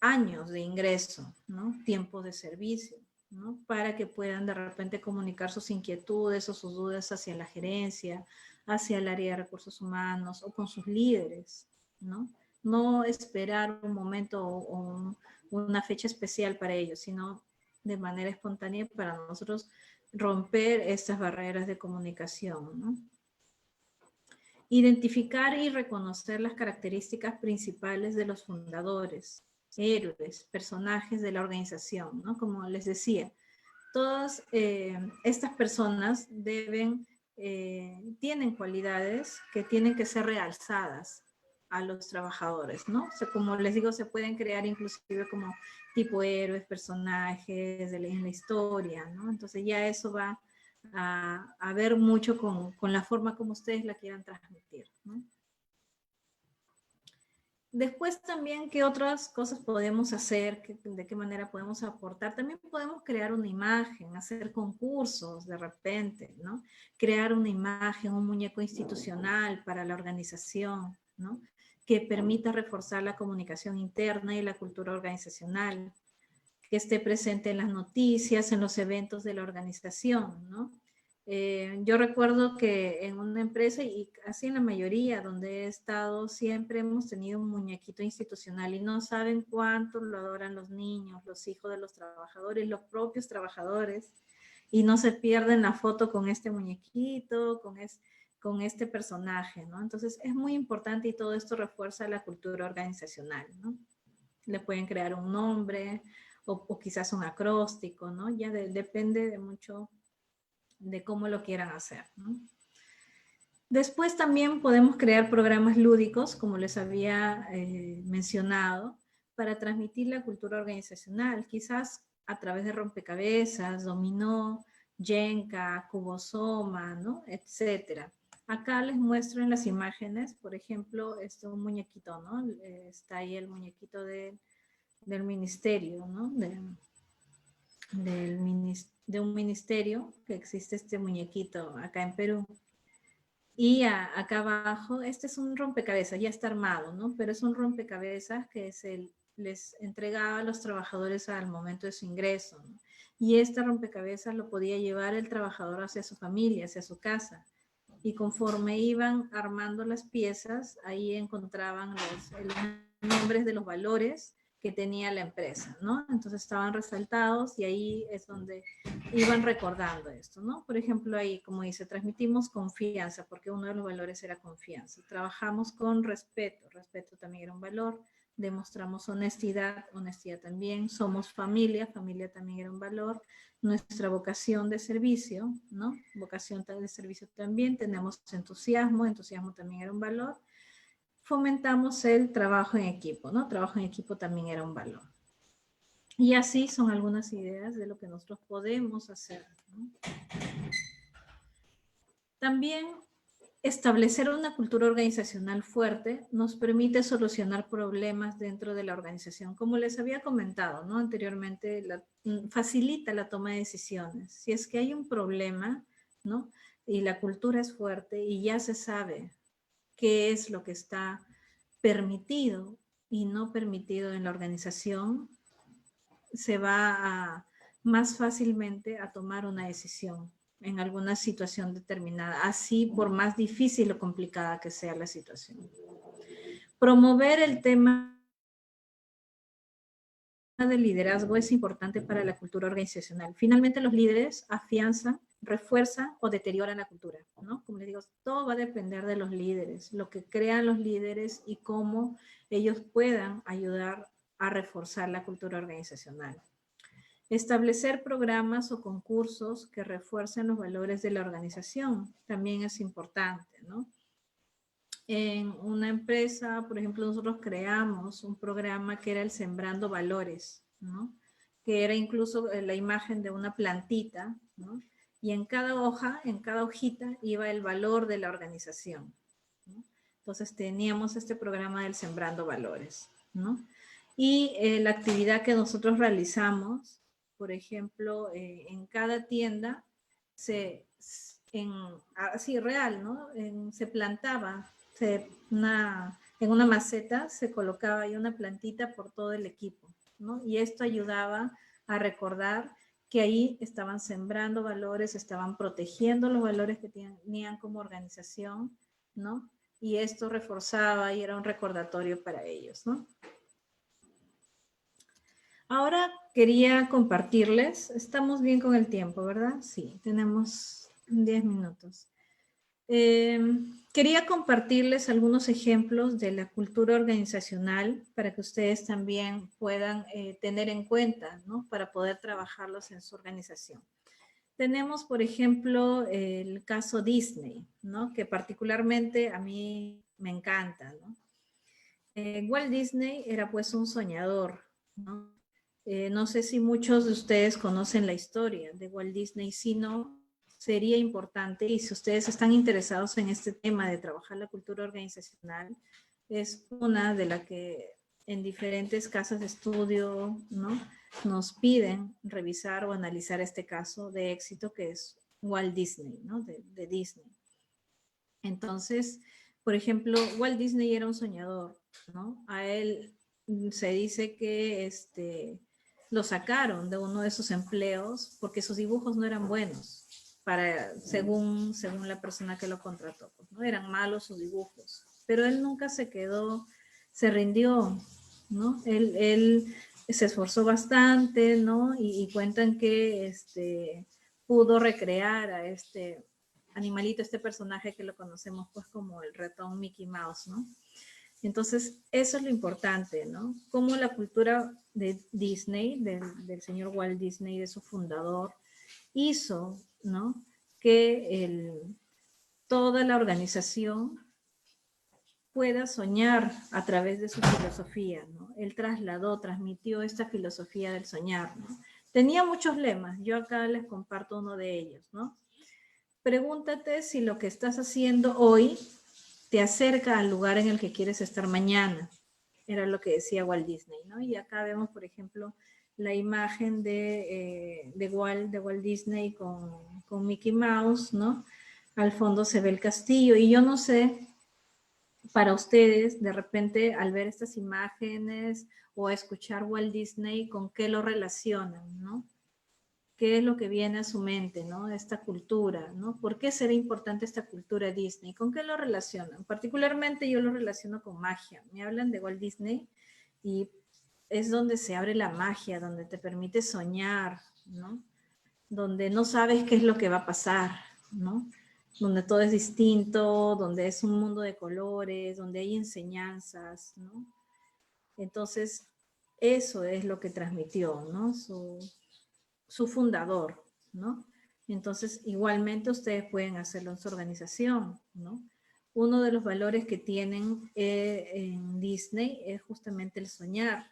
años de ingreso, ¿no?, tiempo de servicio, ¿no?, para que puedan de repente comunicar sus inquietudes o sus dudas hacia la gerencia, hacia el área de recursos humanos o con sus líderes, ¿no? No esperar un momento o una fecha especial para ellos, sino de manera espontánea para nosotros romper estas barreras de comunicación, ¿no? Identificar y reconocer las características principales de los fundadores, héroes, personajes de la organización, ¿no? Como les decía, todas estas personas tienen cualidades que tienen que ser realzadas a los trabajadores, ¿no? O sea, como les digo, se pueden crear inclusive como tipo héroes, personajes en la historia, ¿no? Entonces ya eso va a ver mucho con la forma como ustedes la quieran transmitir, ¿no? Después también, ¿qué otras cosas podemos hacer? ¿De qué manera podemos aportar? También podemos crear una imagen, hacer concursos de repente, ¿no? Crear una imagen, un muñeco institucional para la organización, ¿no?, que permita reforzar la comunicación interna y la cultura organizacional, que esté presente en las noticias, en los eventos de la organización, ¿no? Yo recuerdo que en una empresa, y así en la mayoría donde he estado, siempre hemos tenido un muñequito institucional y no saben cuánto lo adoran los niños, los hijos de los trabajadores, los propios trabajadores, y no se pierden la foto con este muñequito, con este personaje, ¿no? Entonces es muy importante y todo esto refuerza la cultura organizacional, ¿no? Le pueden crear un nombre o quizás un acróstico, ¿no? Ya depende de mucho de cómo lo quieran hacer, ¿no? Después también podemos crear programas lúdicos, como les había mencionado, para transmitir la cultura organizacional, quizás a través de rompecabezas, dominó, Jenga, cubosoma, ¿no?, etcétera. Acá les muestro en las imágenes, por ejemplo, un muñequito, ¿no? Está ahí el muñequito del ministerio, ¿no? De un ministerio, que existe este muñequito acá en Perú. Y acá abajo, este es un rompecabezas, ya está armado, ¿no? Pero es un rompecabezas que les entregaba a los trabajadores al momento de su ingreso, ¿no? Y este rompecabezas lo podía llevar el trabajador hacia su familia, hacia su casa. Y conforme iban armando las piezas, ahí encontraban los nombres de los valores que tenía la empresa, ¿no? Entonces estaban resaltados y ahí es donde iban recordando esto, ¿no? Por ejemplo, ahí, como dice, transmitimos confianza, porque uno de los valores era confianza. Trabajamos con respeto, respeto también era un valor. Demostramos honestidad, honestidad también. Somos familia, familia también era un valor. Nuestra vocación de servicio, ¿no? Vocación de servicio también. Tenemos entusiasmo, entusiasmo también era un valor. Fomentamos el trabajo en equipo, ¿no? Trabajo en equipo también era un valor. Y así son algunas ideas de lo que nosotros podemos hacer, ¿no? También establecer una cultura organizacional fuerte nos permite solucionar problemas dentro de la organización. Como les había comentado, ¿no?, anteriormente, facilita la toma de decisiones. Si es que hay un problema, ¿no?, y la cultura es fuerte y ya se sabe qué es lo que está permitido y no permitido en la organización, se va más fácilmente a tomar una decisión en alguna situación determinada, así por más difícil o complicada que sea la situación. Promover el tema del liderazgo es importante para la cultura organizacional. Finalmente, los líderes afianzan refuerzan o deterioran la cultura, ¿no? Como les digo, todo va a depender de los líderes, lo que crean los líderes y cómo ellos puedan ayudar a reforzar la cultura organizacional. Establecer programas o concursos que refuercen los valores de la organización también es importante, ¿no? En una empresa, por ejemplo, nosotros creamos un programa que era el Sembrando Valores, ¿no? Que era incluso la imagen de una plantita, ¿no? Y en cada hoja, en cada hojita, iba el valor de la organización, ¿no? Entonces teníamos este programa del Sembrando Valores, ¿no? Y la actividad que nosotros realizamos, por ejemplo, en cada tienda, así real, ¿no? Se plantaba, en una maceta se colocaba ahí una plantita por todo el equipo, ¿no? Y esto ayudaba a recordar que ahí estaban sembrando valores, estaban protegiendo los valores que tenían como organización, ¿no? Y esto reforzaba y era un recordatorio para ellos, ¿no? Ahora quería compartirles, estamos bien con el tiempo, ¿verdad? Sí, tenemos 10 minutos. Quería compartirles algunos ejemplos de la cultura organizacional para que ustedes también puedan tener en cuenta, ¿no? Para poder trabajarlos en su organización. Tenemos, por ejemplo, el caso Disney, ¿no? Que particularmente a mí me encanta, ¿no? Walt Disney era pues un soñador, ¿no? No sé si muchos de ustedes conocen la historia de Walt Disney, si no, sería importante, y si ustedes están interesados en este tema de trabajar la cultura organizacional, es una de las que en diferentes casas de estudio, ¿no? Nos piden revisar o analizar este caso de éxito que es Walt Disney, ¿no? De Disney. Entonces, por ejemplo, Walt Disney era un soñador, ¿no? A él se dice que lo sacaron de uno de sus empleos porque sus dibujos no eran buenos, según la persona que lo contrató, pues, ¿no? Eran malos sus dibujos, pero él nunca se quedó, se rindió, ¿no? Él se esforzó bastante, ¿no? Y cuentan que pudo recrear a este animalito, este personaje que lo conocemos pues como el ratón Mickey Mouse, ¿no? Entonces, eso es lo importante, ¿no? Cómo la cultura de Disney, del señor Walt Disney, de su fundador, hizo, ¿no? Que toda la organización pueda soñar a través de su filosofía, ¿no? Él transmitió esta filosofía del soñar, ¿no? Tenía muchos lemas, yo acá les comparto uno de ellos, ¿no? Pregúntate si lo que estás haciendo hoy te acerca al lugar en el que quieres estar mañana. Era lo que decía Walt Disney, ¿no? Y acá vemos, por ejemplo, la imagen de Walt Disney con Mickey Mouse, ¿no? Al fondo se ve el castillo. Y yo no sé, para ustedes, de repente, al ver estas imágenes o a escuchar Walt Disney, ¿con qué lo relacionan, no? ¿Qué es lo que viene a su mente, ¿no? Esta cultura, ¿no? ¿Por qué será importante esta cultura Disney? ¿Con qué lo relacionan? Particularmente yo lo relaciono con magia. Me hablan de Walt Disney y es donde se abre la magia, donde te permite soñar, ¿no? Donde no sabes qué es lo que va a pasar, ¿no? Donde todo es distinto, donde es un mundo de colores, donde hay enseñanzas, ¿no? Entonces, eso es lo que transmitió, ¿no? Su fundador, ¿no? Entonces, igualmente ustedes pueden hacerlo en su organización, ¿no? Uno de los valores que tienen en Disney es justamente el soñar.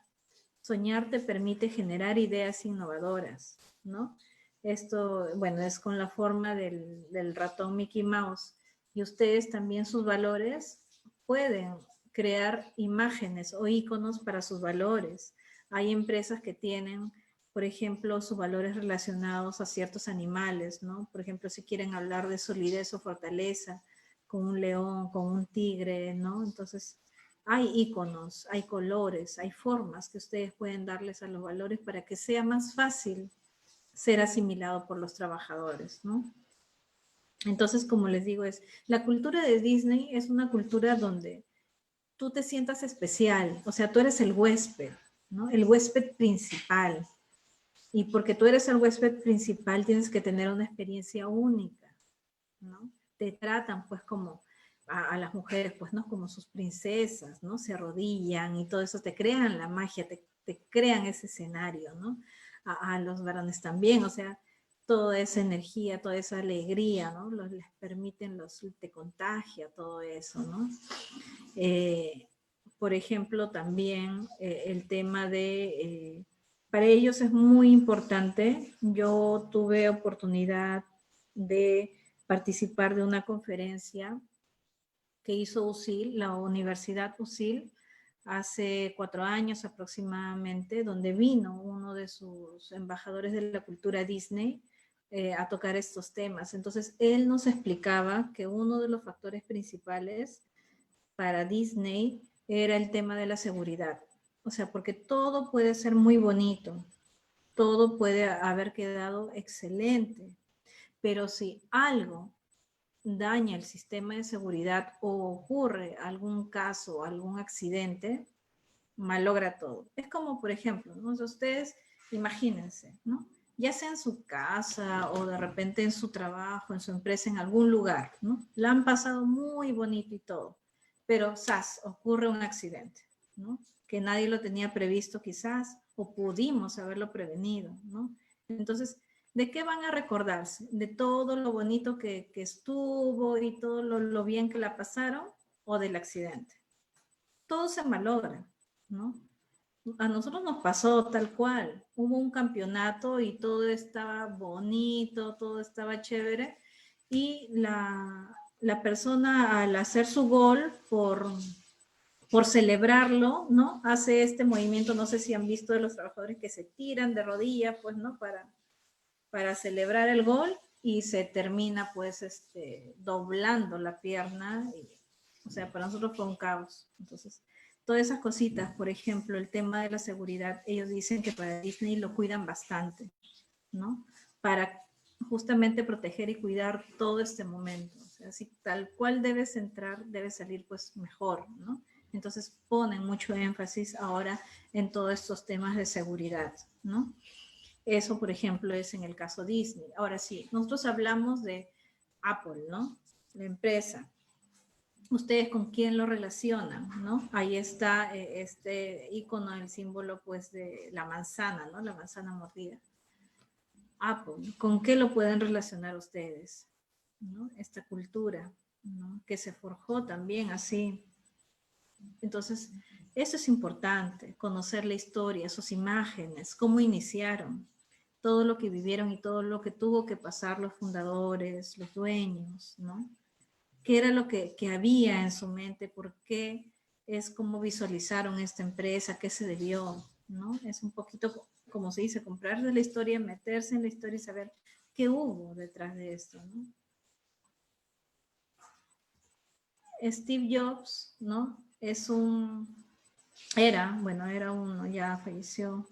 Soñar te permite generar ideas innovadoras, ¿no? Esto, bueno, es con la forma del ratón Mickey Mouse. Y ustedes también sus valores pueden crear imágenes o iconos para sus valores. Hay empresas que tienen, por ejemplo, sus valores relacionados a ciertos animales, ¿no? Por ejemplo, si quieren hablar de solidez o fortaleza, con un león, con un tigre, ¿no? Entonces, hay iconos, hay colores, hay formas que ustedes pueden darles a los valores para que sea más fácil ser asimilado por los trabajadores, ¿no? Entonces, como les digo, la cultura de Disney es una cultura donde tú te sientas especial, o sea, tú eres el huésped, ¿no? El huésped principal. Y porque tú eres el huésped principal, tienes que tener una experiencia única, ¿no? Te tratan pues como a las mujeres, pues no como sus princesas, ¿no? Se arrodillan y todo eso, te crean la magia, te crean ese escenario, ¿no? A los varones también, o sea, toda esa energía, toda esa alegría, ¿no? Les permiten, te contagia todo eso, ¿no? Por ejemplo, también el tema de, para ellos es muy importante. Yo tuve oportunidad de participar de una conferencia que hizo USIL, la Universidad USIL, hace 4 años aproximadamente, donde vino uno de sus embajadores de la cultura Disney a tocar estos temas. Entonces, él nos explicaba que uno de los factores principales para Disney era el tema de la seguridad. O sea, porque todo puede ser muy bonito, todo puede haber quedado excelente, pero si algo daña el sistema de seguridad o ocurre algún caso, algún accidente, malogra todo. Es como, por ejemplo, ¿no? Ustedes imagínense, ¿no? Ya sea en su casa o de repente en su trabajo, en su empresa, en algún lugar, ¿no? La han pasado muy bonito y todo, pero ¡zas! Ocurre un accidente, ¿no? Que nadie lo tenía previsto quizás o pudimos haberlo prevenido, ¿no? Entonces, ¿de qué van a recordarse? ¿De todo lo bonito que estuvo y todo lo bien que la pasaron o del accidente? Todo se malogra, ¿no? A nosotros nos pasó tal cual. Hubo un campeonato y todo estaba bonito, todo estaba chévere. Y la persona al hacer su gol por celebrarlo, ¿no? Hace este movimiento, no sé si han visto de los trabajadores que se tiran de rodillas, pues, ¿no? Para celebrar el gol y se termina, pues, doblando la pierna. O sea, para nosotros fue un caos. Entonces, todas esas cositas, por ejemplo, el tema de la seguridad, ellos dicen que para Disney lo cuidan bastante, ¿no? Para justamente proteger y cuidar todo este momento. O sea, si tal cual debes entrar, debe salir pues mejor, ¿no? Entonces ponen mucho énfasis ahora en todos estos temas de seguridad, ¿no? Eso, por ejemplo, es en el caso Disney. Ahora sí, nosotros hablamos de Apple, ¿no? La empresa. ¿Ustedes con quién lo relacionan, no? Ahí está este icono, el símbolo, pues, de la manzana, ¿no? La manzana mordida. Apple, ¿con qué lo pueden relacionar ustedes? ¿No? Esta cultura, ¿no? Que se forjó también así. Entonces, eso es importante, conocer la historia, sus imágenes, cómo iniciaron, todo lo que vivieron y todo lo que tuvo que pasar los fundadores, los dueños, ¿no? ¿Qué era lo que había en su mente? ¿Por qué es como visualizaron esta empresa? ¿Qué se debió? ¿No? Es un poquito, como se dice, comprarse la historia, meterse en la historia y saber qué hubo detrás de esto, ¿no? Steve Jobs, ¿no? Era uno, ya falleció,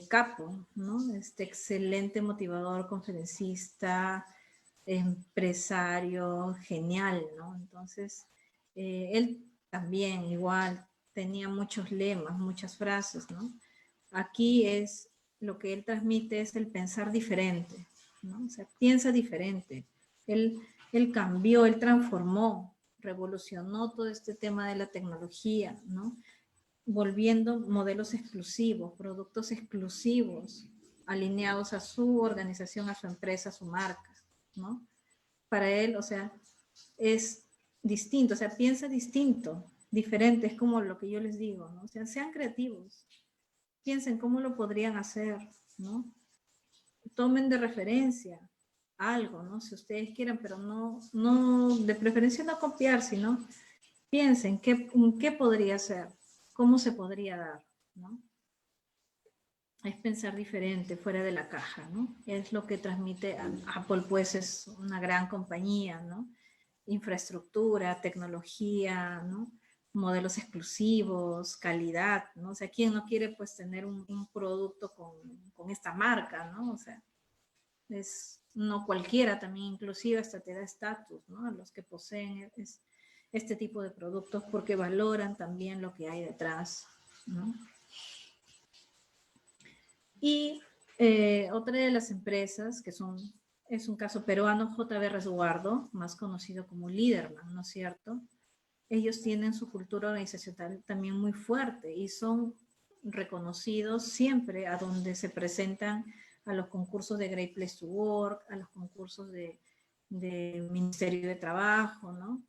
capo, ¿no? Este excelente motivador, conferencista, empresario, genial, ¿no? Entonces, él también igual tenía muchos lemas, muchas frases, ¿no? Aquí es lo que él transmite es el pensar diferente, ¿no? O sea, piensa diferente. Él cambió, él transformó, revolucionó todo este tema de la tecnología, ¿no? Volviendo modelos exclusivos, productos exclusivos, alineados a su organización, a su empresa, a su marca, ¿no? Para él, o sea, es distinto, o sea, piensa distinto, diferente, es como lo que yo les digo, ¿no? O sea, sean creativos, piensen cómo lo podrían hacer, ¿no? Tomen de referencia algo, ¿no? Si ustedes quieren, pero no, de preferencia no copiar, sino piensen qué podría ser, cómo se podría dar, ¿no? Es pensar diferente, fuera de la caja, ¿no? Es lo que transmite Apple, pues es una gran compañía, ¿no? Infraestructura, tecnología, ¿no? Modelos exclusivos, calidad, ¿no? O sea, ¿quién no quiere pues tener un producto con esta marca, ¿no? O sea, no cualquiera también, inclusive hasta te da estatus, ¿no? A los que poseen este tipo de productos porque valoran también lo que hay detrás, ¿no? Y Otra de las empresas, es un caso peruano, JB Resguardo, más conocido como Liderman, ¿no es cierto? Ellos tienen su cultura organizacional también muy fuerte y son reconocidos siempre a donde se presentan a los concursos de Great Place to Work, a los concursos de Ministerio de Trabajo, ¿no?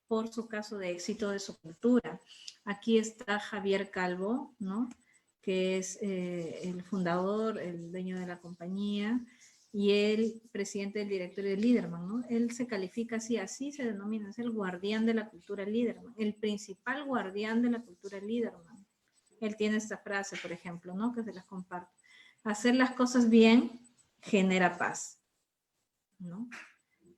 Por su caso de éxito de su cultura. Aquí está Javier Calvo, ¿no? Que es el fundador, el dueño de la compañía, y el presidente del directorio de Liderman, ¿no? Él se califica así se denomina, es el guardián de la cultura Liderman, el principal guardián de la cultura Liderman. Él tiene esta frase, por ejemplo, ¿no? Que se las comparto. Hacer las cosas bien genera paz, ¿no?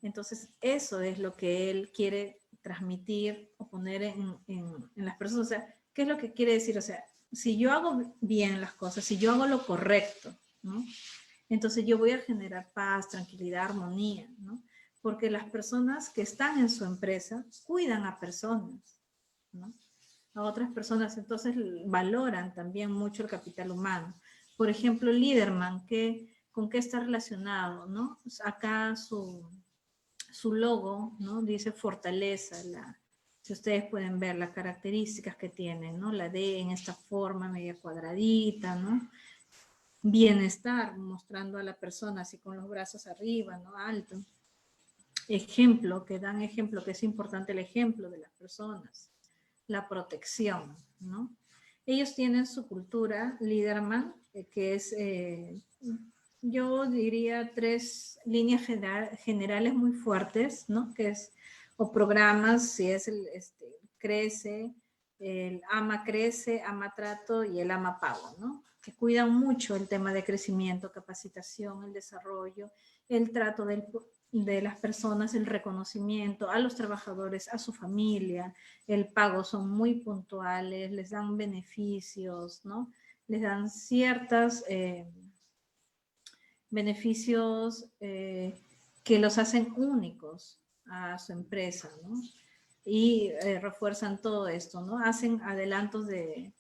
Entonces, eso es lo que él quiere transmitir o poner en las personas. O sea, ¿qué es lo que quiere decir? O sea, si yo hago bien las cosas, si yo hago lo correcto, ¿no? Entonces yo voy a generar paz, tranquilidad, armonía, ¿no? Porque las personas que están en su empresa cuidan a personas, ¿no? A otras personas, entonces valoran también mucho el capital humano. Por ejemplo, Liderman, ¿con qué está relacionado, no? Acá su logo, ¿no? Dice fortaleza, si ustedes pueden ver las características que tiene, ¿no? La D en esta forma media cuadradita, ¿no? Bienestar, mostrando a la persona así con los brazos arriba, ¿no? Alto. Ejemplo, que dan ejemplo, que es importante el ejemplo de las personas. La protección, ¿no? Ellos tienen su cultura, Liderman, que es, yo diría, 3 líneas generales muy fuertes, ¿no? Que es, o programas, si es crece, el ama crece, ama trato y el ama pago, ¿no? Que cuidan mucho el tema de crecimiento, capacitación, el desarrollo, el trato de las personas, el reconocimiento a los trabajadores, a su familia, el pago, son muy puntuales, les dan beneficios, ¿no? Les dan ciertos beneficios que los hacen únicos a su empresa, ¿no? Y refuerzan todo esto, ¿no? Hacen adelantos de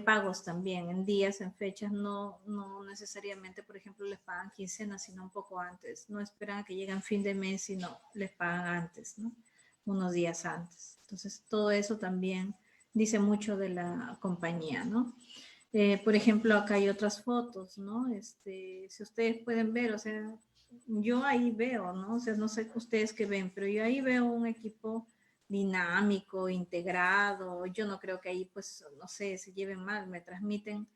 pagos también, en días, en fechas, no necesariamente, por ejemplo, les pagan quincenas, sino un poco antes. No esperan a que lleguen fin de mes, sino les pagan antes, ¿no? Unos días antes. Entonces, todo eso también dice mucho de la compañía, ¿no? Por ejemplo, acá hay otras fotos, ¿no? Si ustedes pueden ver, o sea, yo ahí veo, ¿no? O sea, no sé ustedes qué ven, pero yo ahí veo un equipo dinámico, integrado. Yo no creo que ahí, pues, no sé, se lleven mal, me transmiten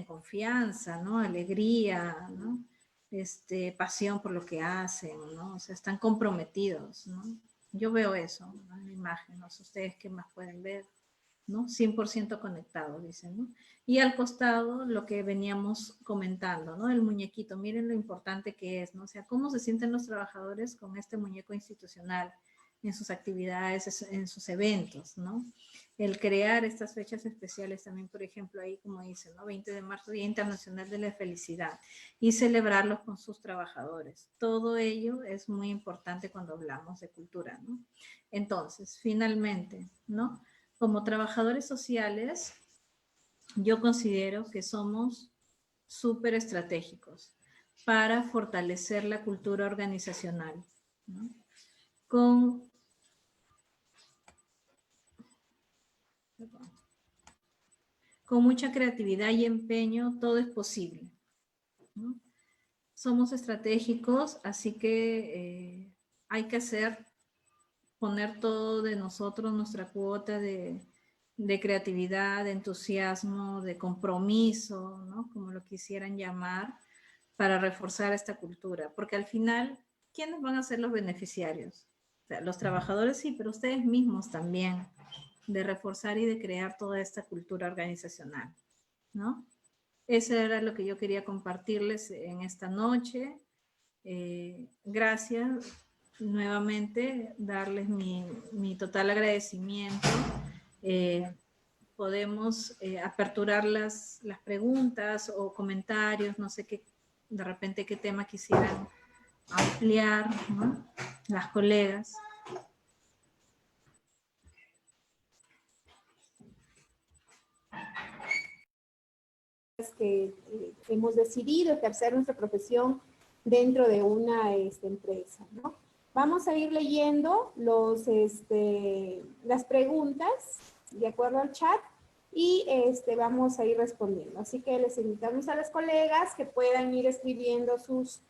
confianza, ¿no? Alegría, ¿no? Pasión por lo que hacen, ¿no? O sea, están comprometidos, ¿no? Yo veo eso, ¿no? En la imagen, no sé ustedes qué más pueden ver, ¿no? 100% conectado, dicen, ¿no? Y al costado, lo que veníamos comentando, ¿no? El muñequito, miren lo importante que es, ¿no? O sea, cómo se sienten los trabajadores con este muñeco institucional en sus actividades, en sus eventos, ¿no? El crear estas fechas especiales también, por ejemplo, ahí como dicen, ¿no? 20 de marzo, Día Internacional de la Felicidad, y celebrarlos con sus trabajadores. Todo ello es muy importante cuando hablamos de cultura, ¿no? Entonces, finalmente, ¿no? Como trabajadores sociales, yo considero que somos súper estratégicos para fortalecer la cultura organizacional, ¿no? Con mucha creatividad y empeño, todo es posible, ¿no? Somos estratégicos, así que hay que poner todo de nosotros, nuestra cuota de creatividad, de entusiasmo, de compromiso, ¿no? Como lo quisieran llamar, para reforzar esta cultura. Porque al final, ¿quiénes van a ser los beneficiarios? O sea, los trabajadores sí, pero ustedes mismos también, de reforzar y de crear toda esta cultura organizacional, ¿no? Eso era lo que yo quería compartirles en esta noche. Gracias nuevamente, darles mi total agradecimiento. Podemos aperturar las preguntas o comentarios, no sé qué, de repente qué tema quisieran ampliar, ¿no? Las colegas. que hemos decidido ejercer nuestra profesión dentro de una empresa, ¿no? Vamos a ir leyendo las preguntas de acuerdo al chat y vamos a ir respondiendo. Así que les invitamos a los colegas que puedan ir escribiendo sus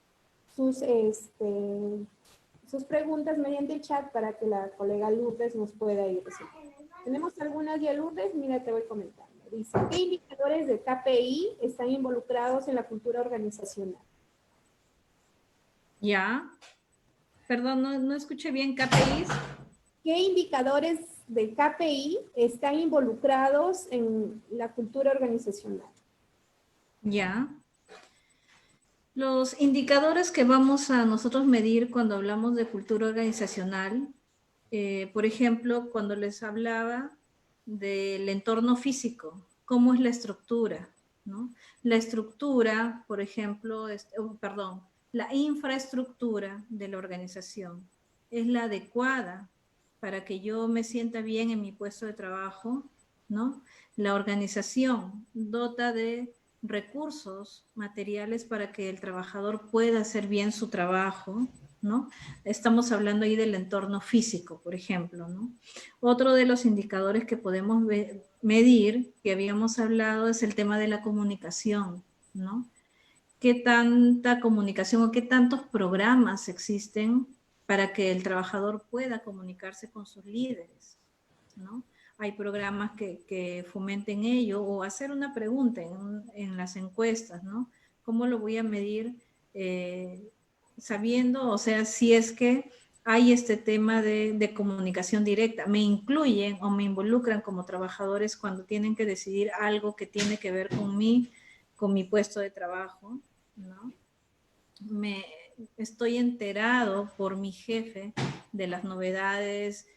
preguntas mediante el chat para que la colega Lourdes nos pueda ir resolviendo. Tenemos algunas ya, Lourdes, mira, te voy comentando. Dice, ¿qué indicadores de KPI están involucrados en la cultura organizacional? Ya. Perdón, no escuché bien, KPIs. ¿Qué indicadores de KPI están involucrados en la cultura organizacional? Ya. Los indicadores que vamos a nosotros medir cuando hablamos de cultura organizacional, por ejemplo, cuando les hablaba del entorno físico, cómo es la estructura, ¿no? La estructura, por ejemplo, la infraestructura de la organización es la adecuada para que yo me sienta bien en mi puesto de trabajo, ¿no? La organización dota de recursos materiales para que el trabajador pueda hacer bien su trabajo, ¿no? Estamos hablando ahí del entorno físico, por ejemplo, ¿no? Otro de los indicadores que podemos medir, que habíamos hablado, es el tema de la comunicación, ¿no? ¿Qué tanta comunicación o qué tantos programas existen para que el trabajador pueda comunicarse con sus líderes, ¿no? Hay programas que fomenten ello, o hacer una pregunta en las encuestas, ¿no? ¿Cómo lo voy a medir? Sabiendo, o sea, si es que hay este tema de comunicación directa, me incluyen o me involucran como trabajadores cuando tienen que decidir algo que tiene que ver con mi puesto de trabajo, ¿no? Estoy enterado por mi jefe de las novedades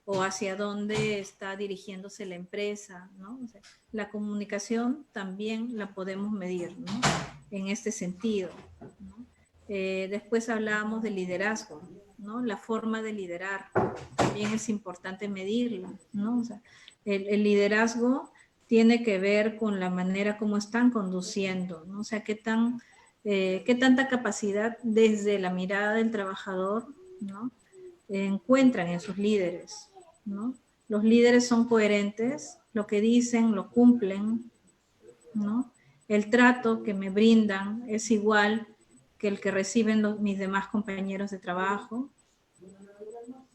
o hacia dónde está dirigiéndose la empresa, ¿no? O sea, la comunicación también la podemos medir, ¿no? En este sentido, ¿no? Después hablábamos de liderazgo, ¿no? La forma de liderar también es importante medirla, ¿no? O sea, el liderazgo tiene que ver con la manera como están conduciendo, ¿no? O sea, qué tanta capacidad desde la mirada del trabajador, ¿no? Encuentran en sus líderes, ¿no? Los líderes son coherentes, lo que dicen lo cumplen, ¿no? El trato que me brindan es igual que el que reciben mis demás compañeros de trabajo,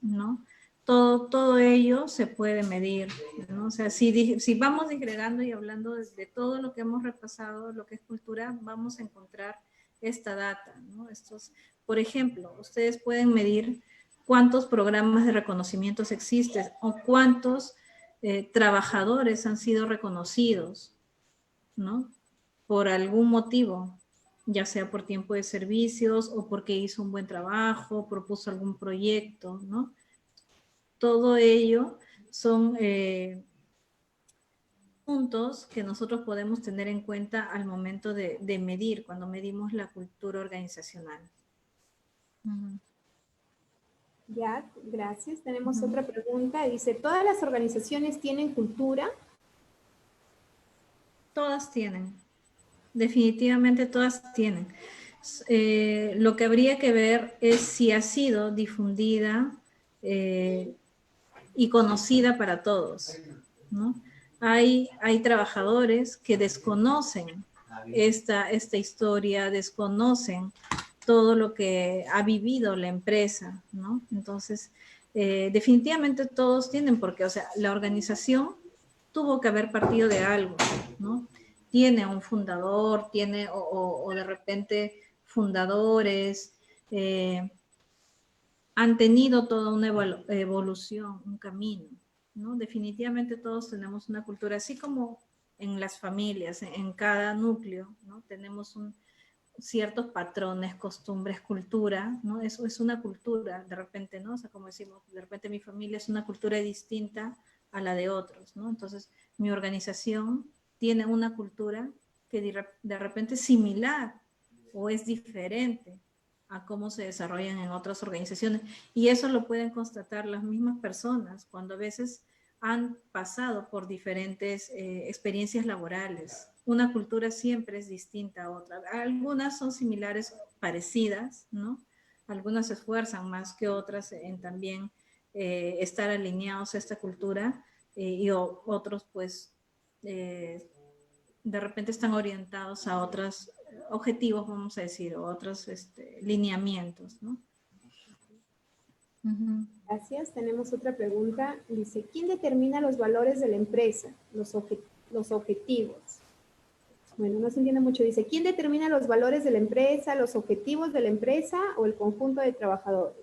¿no? Todo ello se puede medir, ¿no? O sea, si vamos digregando y hablando de todo lo que hemos repasado, lo que es cultura, vamos a encontrar esta data, ¿no? Por ejemplo, ustedes pueden medir cuántos programas de reconocimientos existen o cuántos trabajadores han sido reconocidos, ¿no? Por algún motivo, ya sea por tiempo de servicios o porque hizo un buen trabajo, propuso algún proyecto, ¿no? Todo ello son puntos que nosotros podemos tener en cuenta al momento de medir, cuando medimos la cultura organizacional. Ya, gracias. Tenemos otra pregunta. Dice, ¿todas las organizaciones tienen cultura? Todas tienen. Definitivamente todas tienen. Lo que habría que ver es si ha sido difundida y conocida para todos, ¿no? Hay trabajadores que desconocen esta historia, desconocen todo lo que ha vivido la empresa, ¿no? Entonces, definitivamente todos tienen, porque, o sea, la organización tuvo que haber partido de algo, ¿no? Tiene un fundador, o de repente fundadores, han tenido toda una evolución, un camino, ¿no? Definitivamente todos tenemos una cultura, así como en las familias, en cada núcleo, ¿no? Tenemos ciertos patrones, costumbres, cultura, ¿no? Eso es una cultura, de repente, ¿no? O sea, como decimos, de repente mi familia es una cultura distinta a la de otros, ¿no? Entonces, mi organización tiene una cultura que de repente es similar o es diferente a cómo se desarrollan en otras organizaciones. Y eso lo pueden constatar las mismas personas cuando a veces han pasado por diferentes experiencias laborales, una cultura siempre es distinta a otra. Algunas son similares, parecidas, ¿no? Algunas se esfuerzan más que otras en también estar alineados a esta cultura y otros pues de repente están orientados a otros objetivos, vamos a decir, o otros lineamientos, ¿no? Uh-huh. Gracias. Tenemos otra pregunta. Dice, ¿quién determina los valores de la empresa, los objetivos? Bueno, no se entiende mucho. Dice, ¿quién determina los valores de la empresa, los objetivos de la empresa o el conjunto de trabajadores?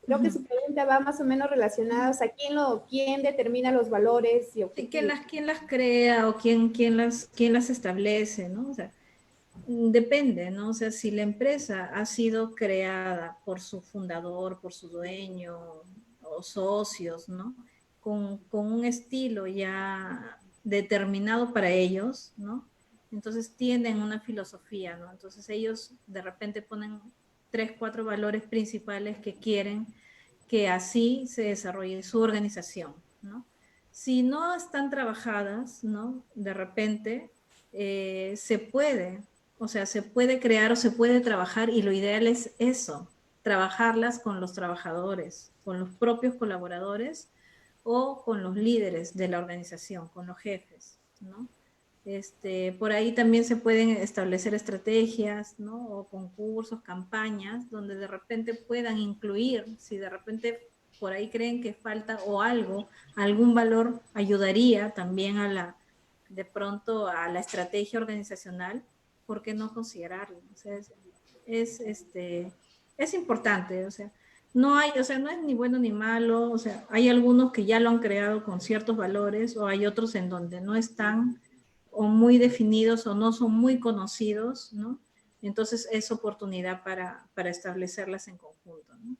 Creo que su pregunta va más o menos relacionada, o sea, ¿quién determina los valores y objetivos? ¿Quién las crea o quién las establece, ¿no? O sea, depende, ¿no? O sea, si la empresa ha sido creada por su fundador, por su dueño o socios, ¿no? Con un estilo ya determinado para ellos, ¿no? Entonces tienen una filosofía, ¿no? Entonces ellos de repente ponen 3, 4 valores principales que quieren que así se desarrolle su organización, ¿no? Si no están trabajadas, ¿no? De repente se puede, o sea, se puede crear o se puede trabajar y lo ideal es eso, trabajarlas con los trabajadores, con los propios colaboradores o con los líderes de la organización, con los jefes, ¿no? Por ahí también se pueden establecer estrategias, ¿no? O concursos, campañas, donde de repente puedan incluir, si de repente por ahí creen que falta o algo, algún valor ayudaría también de pronto a la estrategia organizacional, ¿por qué no considerarlo? O sea, es importante, o sea, no es ni bueno ni malo, o sea, hay algunos que ya lo han creado con ciertos valores o hay otros en donde no están o muy definidos o no son muy conocidos, ¿no? Entonces es oportunidad para establecerlas en conjunto, ¿no?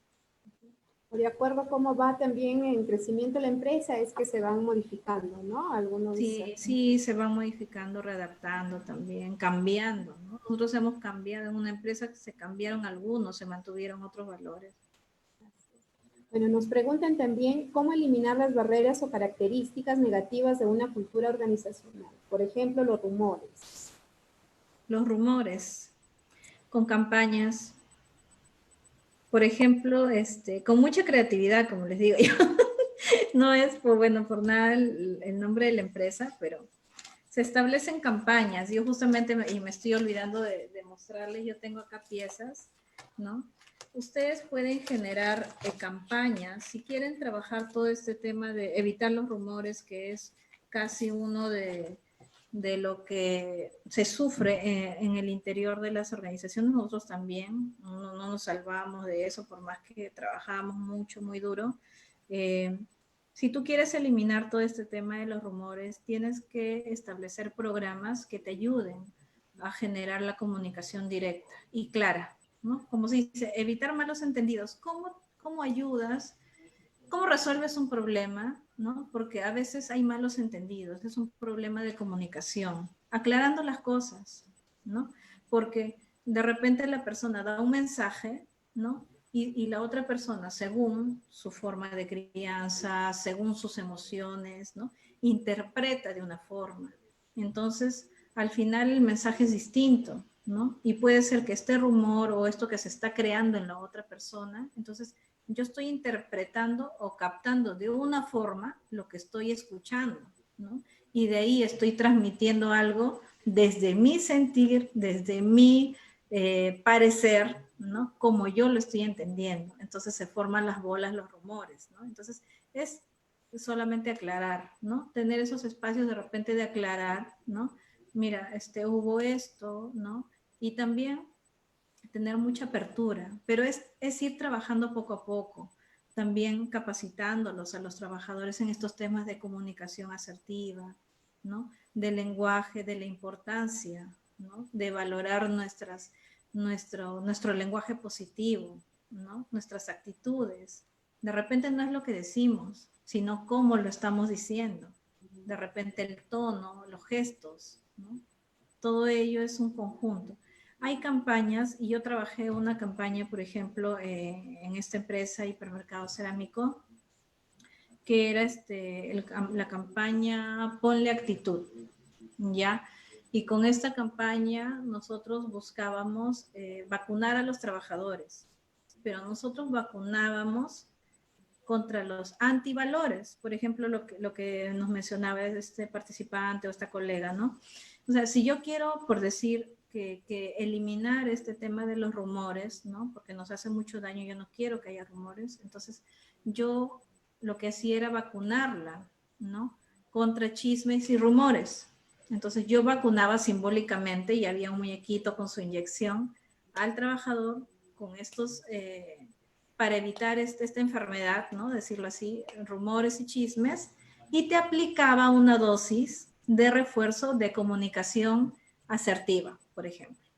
De acuerdo a cómo va también en crecimiento la empresa, es que se van modificando, ¿no? Algunos... Sí, se van modificando, readaptando también, cambiando, ¿no? Nosotros hemos cambiado en una empresa, se cambiaron algunos, se mantuvieron otros valores. Bueno, nos preguntan también cómo eliminar las barreras o características negativas de una cultura organizacional. Por ejemplo, los rumores. Los rumores, con campañas, por ejemplo, con mucha creatividad, como les digo yo. No es por nada el nombre de la empresa, pero se establecen campañas. Yo justamente, y me estoy olvidando de mostrarles, yo tengo acá piezas, ¿no? Ustedes pueden generar campañas, si quieren trabajar todo este tema de evitar los rumores, que es casi uno de lo que se sufre en el interior de las organizaciones. Nosotros también no nos salvamos de eso, por más que trabajamos mucho, muy duro. Si tú quieres eliminar todo este tema de los rumores, tienes que establecer programas que te ayuden a generar la comunicación directa y clara, ¿no? Como se dice, evitar malos entendidos. ¿Cómo ayudas? ¿Cómo resuelves un problema? ¿No? Porque a veces hay malos entendidos, es un problema de comunicación, aclarando las cosas, ¿no? Porque de repente la persona da un mensaje, ¿no? Y la otra persona, según su forma de crianza, según sus emociones, ¿no? Interpreta de una forma. Entonces, al final el mensaje es distinto, ¿no? Y puede ser que este rumor o esto que se está creando en la otra persona, entonces yo estoy interpretando o captando de una forma lo que estoy escuchando, ¿no? Y de ahí estoy transmitiendo algo desde mi sentir, desde mi parecer, ¿no? Como yo lo estoy entendiendo. Entonces se forman las bolas, los rumores, ¿no? Entonces es solamente aclarar, ¿no? Tener esos espacios de repente de aclarar, ¿no? Mira, hubo esto, ¿no? Y también tener mucha apertura, pero es ir trabajando poco a poco, también capacitándolos a los trabajadores en estos temas de comunicación asertiva, ¿no? De lenguaje, de la importancia, ¿no? De valorar nuestro lenguaje positivo, ¿no? Nuestras actitudes. De repente no es lo que decimos, sino cómo lo estamos diciendo. De repente el tono, los gestos, ¿no? Todo ello es un conjunto. Hay campañas, y yo trabajé una campaña, por ejemplo, en esta empresa Hipermercado Cerámico, que era la campaña Ponle Actitud, ¿ya? Y con esta campaña nosotros buscábamos vacunar a los trabajadores, pero nosotros vacunábamos contra los antivalores, por ejemplo, lo que nos mencionaba este participante o esta colega, ¿no? O sea, si yo quiero, por decir, que eliminar este tema de los rumores, ¿no? Porque nos hace mucho daño, yo no quiero que haya rumores, entonces yo lo que hacía era vacunarla, ¿no? Contra chismes y rumores. Entonces yo vacunaba simbólicamente y había un muñequito con su inyección al trabajador con estos... para evitar esta enfermedad, ¿no? Decirlo así, rumores y chismes, y te aplicaba una dosis de refuerzo de comunicación asertiva, por ejemplo,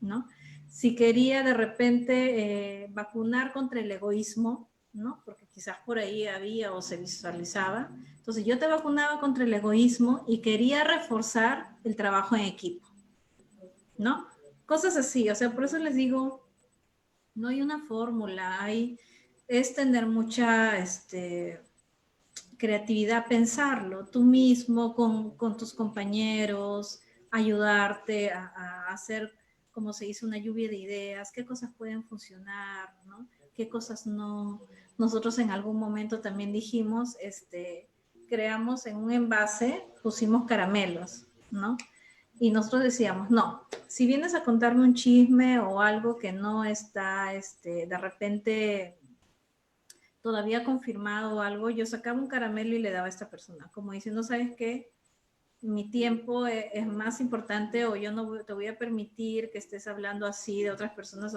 ¿no? Si quería de repente vacunar contra el egoísmo, ¿no? Porque quizás por ahí había o se visualizaba. Entonces yo te vacunaba contra el egoísmo y quería reforzar el trabajo en equipo, ¿no? Cosas así, o sea, por eso les digo, no hay una fórmula, es tener mucha creatividad, pensarlo tú mismo con tus compañeros, ayudarte a hacer, como se dice, una lluvia de ideas, qué cosas pueden funcionar, ¿no? Qué cosas no. Nosotros en algún momento también dijimos, creamos en un envase, pusimos caramelos, ¿no? Y nosotros decíamos, no, si vienes a contarme un chisme o algo que no está, de repente todavía confirmado o algo, yo sacaba un caramelo y le daba a esta persona, como diciendo, ¿sabes qué? Mi tiempo es más importante o yo no te voy a permitir que estés hablando así de otras personas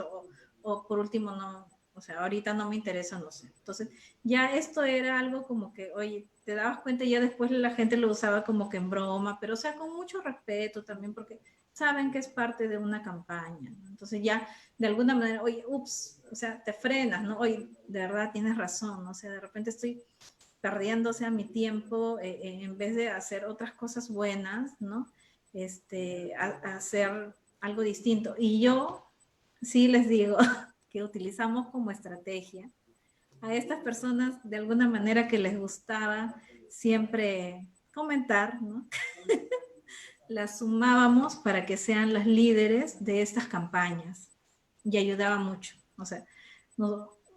o por último no, o sea, ahorita no me interesa, no sé. Entonces, ya esto era algo como que, oye, te dabas cuenta y ya después la gente lo usaba como que en broma, pero o sea, con mucho respeto también porque saben que es parte de una campaña, ¿no? Entonces ya de alguna manera, oye, ups, o sea, te frenas, ¿no? Oye, de verdad tienes razón, ¿no? O sea, de repente estoy perdiendo, o sea, mi tiempo en vez de hacer otras cosas buenas, ¿no? A hacer algo distinto. Y yo sí les digo que utilizamos como estrategia a estas personas de alguna manera que les gustaba siempre comentar, ¿no? Las sumábamos para que sean las líderes de estas campañas y ayudaba mucho. O sea,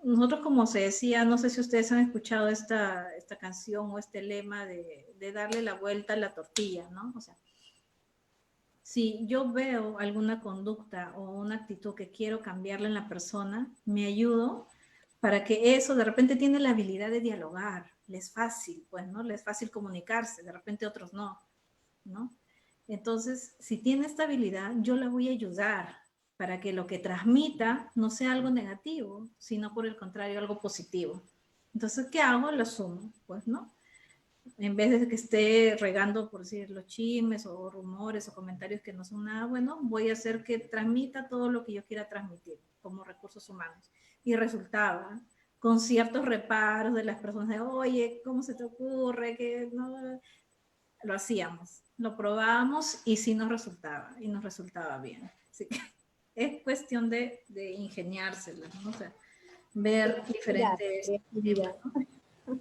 nosotros como se decía, no sé si ustedes han escuchado esta canción o este lema de darle la vuelta a la tortilla, ¿no? O sea, si yo veo alguna conducta o una actitud que quiero cambiarle en la persona, me ayudo para que eso de repente tiene la habilidad de dialogar, le es fácil, pues, ¿no? Le es fácil comunicarse, de repente otros no, ¿no? Entonces, si tiene esta habilidad, yo la voy a ayudar para que lo que transmita no sea algo negativo, sino por el contrario, algo positivo. Entonces, ¿qué hago? Lo sumo, pues, ¿no? En vez de que esté regando, por decir, los chismes o rumores o comentarios que no son nada bueno, voy a hacer que transmita todo lo que yo quiera transmitir como recursos humanos. Y resultaba con ciertos reparos de las personas de, oye, ¿cómo se te ocurre? Que no, lo hacíamos, lo probábamos y sí nos resultaba, y nos resultaba bien. Así que es cuestión de ingeniársela, ¿no? O sea, ver diferentes temas, ¿no?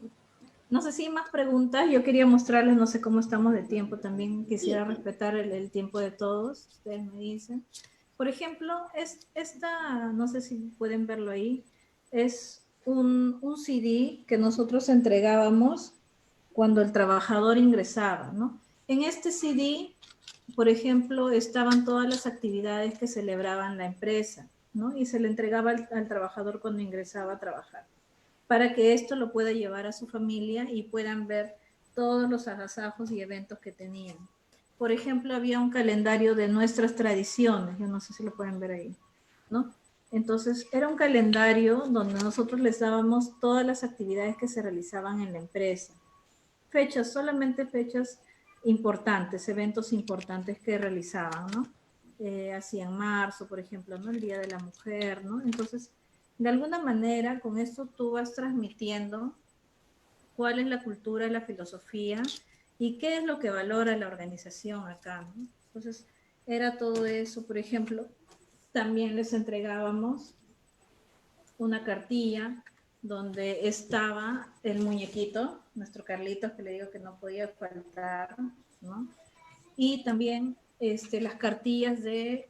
No sé si hay más preguntas, yo quería mostrarles, no sé cómo estamos de tiempo también, quisiera respetar el tiempo de todos, ustedes me dicen. Por ejemplo, esta, no sé si pueden verlo ahí, es un CD que nosotros entregábamos cuando el trabajador ingresaba, ¿no? En este CD, por ejemplo, estaban todas las actividades que celebraban la empresa, ¿no? Y se le entregaba al trabajador cuando ingresaba a trabajar, para que esto lo pueda llevar a su familia y puedan ver todos los agasajos y eventos que tenían. Por ejemplo, había un calendario de nuestras tradiciones, yo no sé si lo pueden ver ahí, ¿no? Entonces, era un calendario donde nosotros les dábamos todas las actividades que se realizaban en la empresa. Fechas, solamente fechas importantes, eventos importantes que realizaban, ¿no? Así en marzo, por ejemplo, ¿no? El Día de la Mujer, ¿no? Entonces, de alguna manera, con esto tú vas transmitiendo cuál es la cultura, la filosofía y qué es lo que valora la organización acá, ¿no? Entonces, era todo eso. Por ejemplo, también les entregábamos una cartilla donde estaba el muñequito, nuestro Carlitos, que le digo que no podía faltar, ¿no? Y también las cartillas de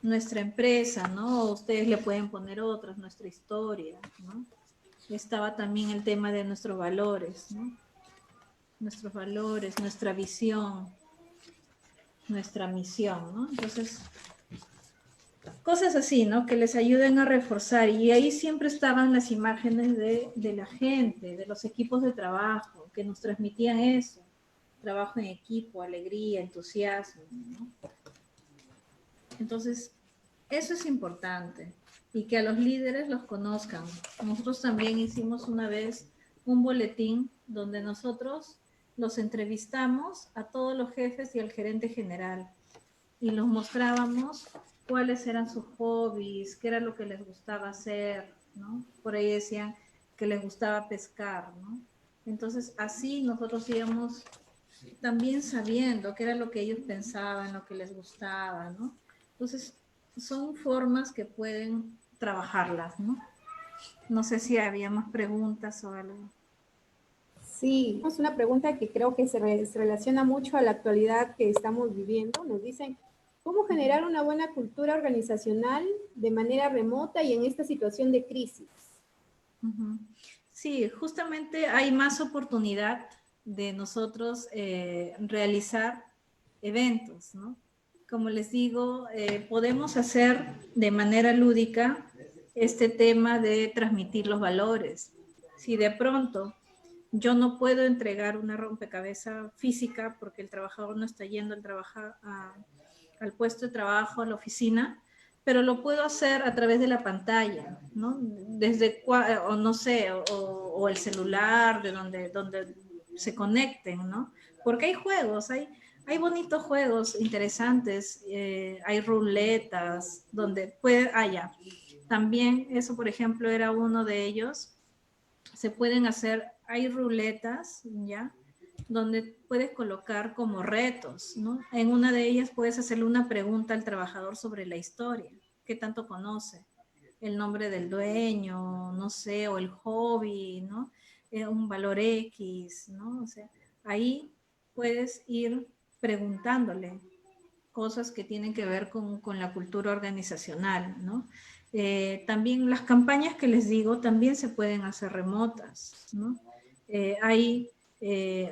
nuestra empresa, ¿no? Ustedes le pueden poner otras, nuestra historia, ¿no? Estaba también el tema de nuestros valores, ¿no? Nuestros valores, nuestra visión, nuestra misión, ¿no? Entonces, cosas así, ¿no? Que les ayuden a reforzar. Y ahí siempre estaban las imágenes de la gente, de los equipos de trabajo, que nos transmitían eso. Trabajo en equipo, alegría, entusiasmo, ¿no? Entonces, eso es importante. Y que a los líderes los conozcan. Nosotros también hicimos una vez un boletín donde nosotros los entrevistamos a todos los jefes y al gerente general. Y los mostrábamos cuáles eran sus hobbies, qué era lo que les gustaba hacer, ¿no? Por ahí decían que les gustaba pescar, ¿no? Entonces, así nosotros íbamos también sabiendo qué era lo que ellos pensaban, lo que les gustaba, ¿no? Entonces, son formas que pueden trabajarlas, ¿no? No sé si había más preguntas o algo. Sí, es una pregunta que creo que se relaciona mucho a la actualidad que estamos viviendo. Nos dicen, ¿cómo generar una buena cultura organizacional de manera remota y en esta situación de crisis? Sí, justamente hay más oportunidad de nosotros realizar eventos, ¿no? Como les digo, podemos hacer de manera lúdica este tema de transmitir los valores. Si de pronto yo no puedo entregar una rompecabezas física porque el trabajador no está yendo al puesto de trabajo, a la oficina, pero lo puedo hacer a través de la pantalla, ¿no? O no sé, o el celular, de donde se conecten, ¿no? Porque hay juegos, hay bonitos juegos interesantes, hay ruletas, donde puede, ya. También eso, por ejemplo, era uno de ellos. Se pueden hacer, hay ruletas, ¿ya? Donde puedes colocar como retos, ¿no? En una de ellas puedes hacerle una pregunta al trabajador sobre la historia, qué tanto conoce, el nombre del dueño, no sé, o el hobby, ¿no? Un valor X, ¿no? O sea, ahí puedes ir preguntándole cosas que tienen que ver con la cultura organizacional, ¿no? También las campañas que les digo también se pueden hacer remotas, ¿no? Hay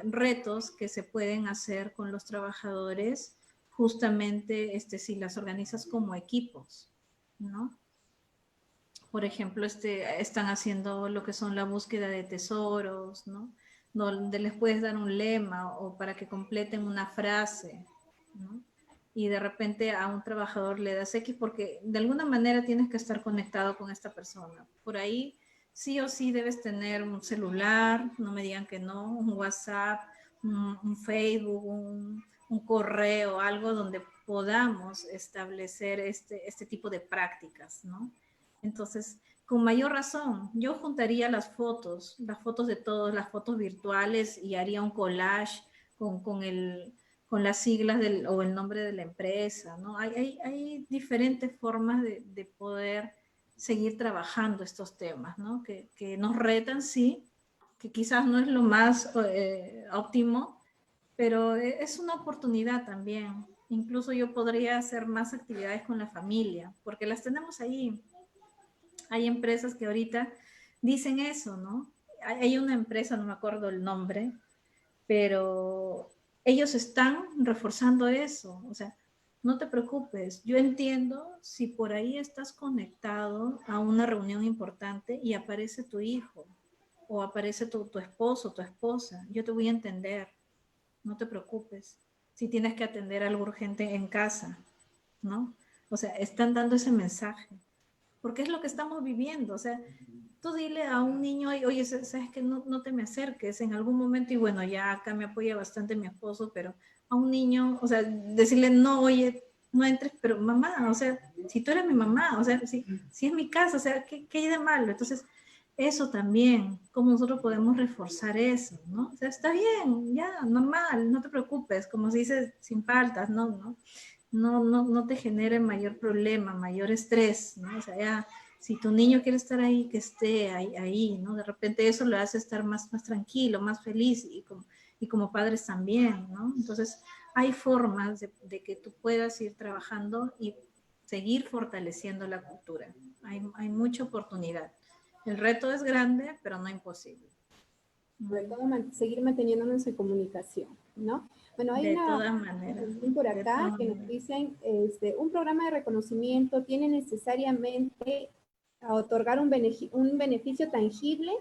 retos que se pueden hacer con los trabajadores justamente si las organizas como equipos, ¿no? Por ejemplo, están haciendo lo que son la búsqueda de tesoros, ¿no? Donde les puedes dar un lema o para que completen una frase, ¿no? Y de repente a un trabajador le das X porque de alguna manera tienes que estar conectado con esta persona. Por ahí sí o sí debes tener un celular, no me digan que no, un WhatsApp, un Facebook, un correo, algo donde podamos establecer este tipo de prácticas, ¿no? Entonces, con mayor razón, yo juntaría las fotos de todos, las fotos virtuales y haría un collage con las siglas o el nombre de la empresa, ¿no? Hay diferentes formas de poder seguir trabajando estos temas, ¿no? Que nos retan, sí, que quizás no es lo más óptimo, pero es una oportunidad también. Incluso yo podría hacer más actividades con la familia, porque las tenemos ahí. Hay empresas que ahorita dicen eso, ¿no? Hay una empresa, no me acuerdo el nombre, pero ellos están reforzando eso. O sea, no te preocupes. Yo entiendo si por ahí estás conectado a una reunión importante y aparece tu hijo o aparece tu esposo, tu esposa. Yo te voy a entender. No te preocupes. Si tienes que atender algo urgente en casa, ¿no? O sea, están dando ese mensaje porque es lo que estamos viviendo. O sea, tú dile a un niño, oye, sabes que no te me acerques en algún momento, y bueno, ya acá me apoya bastante mi esposo, pero a un niño, o sea, decirle, no, oye, no entres, pero mamá, o sea, si tú eres mi mamá, o sea, si es mi casa, o sea, ¿qué hay de malo? Entonces, eso también, cómo nosotros podemos reforzar eso, ¿no? O sea, está bien, ya, normal, no te preocupes, como se dice, sin faltas, no te genere mayor problema, mayor estrés, ¿no? O sea, ya, si tu niño quiere estar ahí, que esté ahí, ¿no? De repente eso lo hace estar más tranquilo, más feliz y como padres también, ¿no? Entonces, hay formas de que tú puedas ir trabajando y seguir fortaleciendo la cultura. Hay mucha oportunidad. El reto es grande, pero no imposible. Sobre todo seguir manteniéndonos en comunicación, ¿no? Bueno, hay De una todas maneras. por acá que nos dicen, un programa de reconocimiento tiene necesariamente a otorgar un beneficio tangible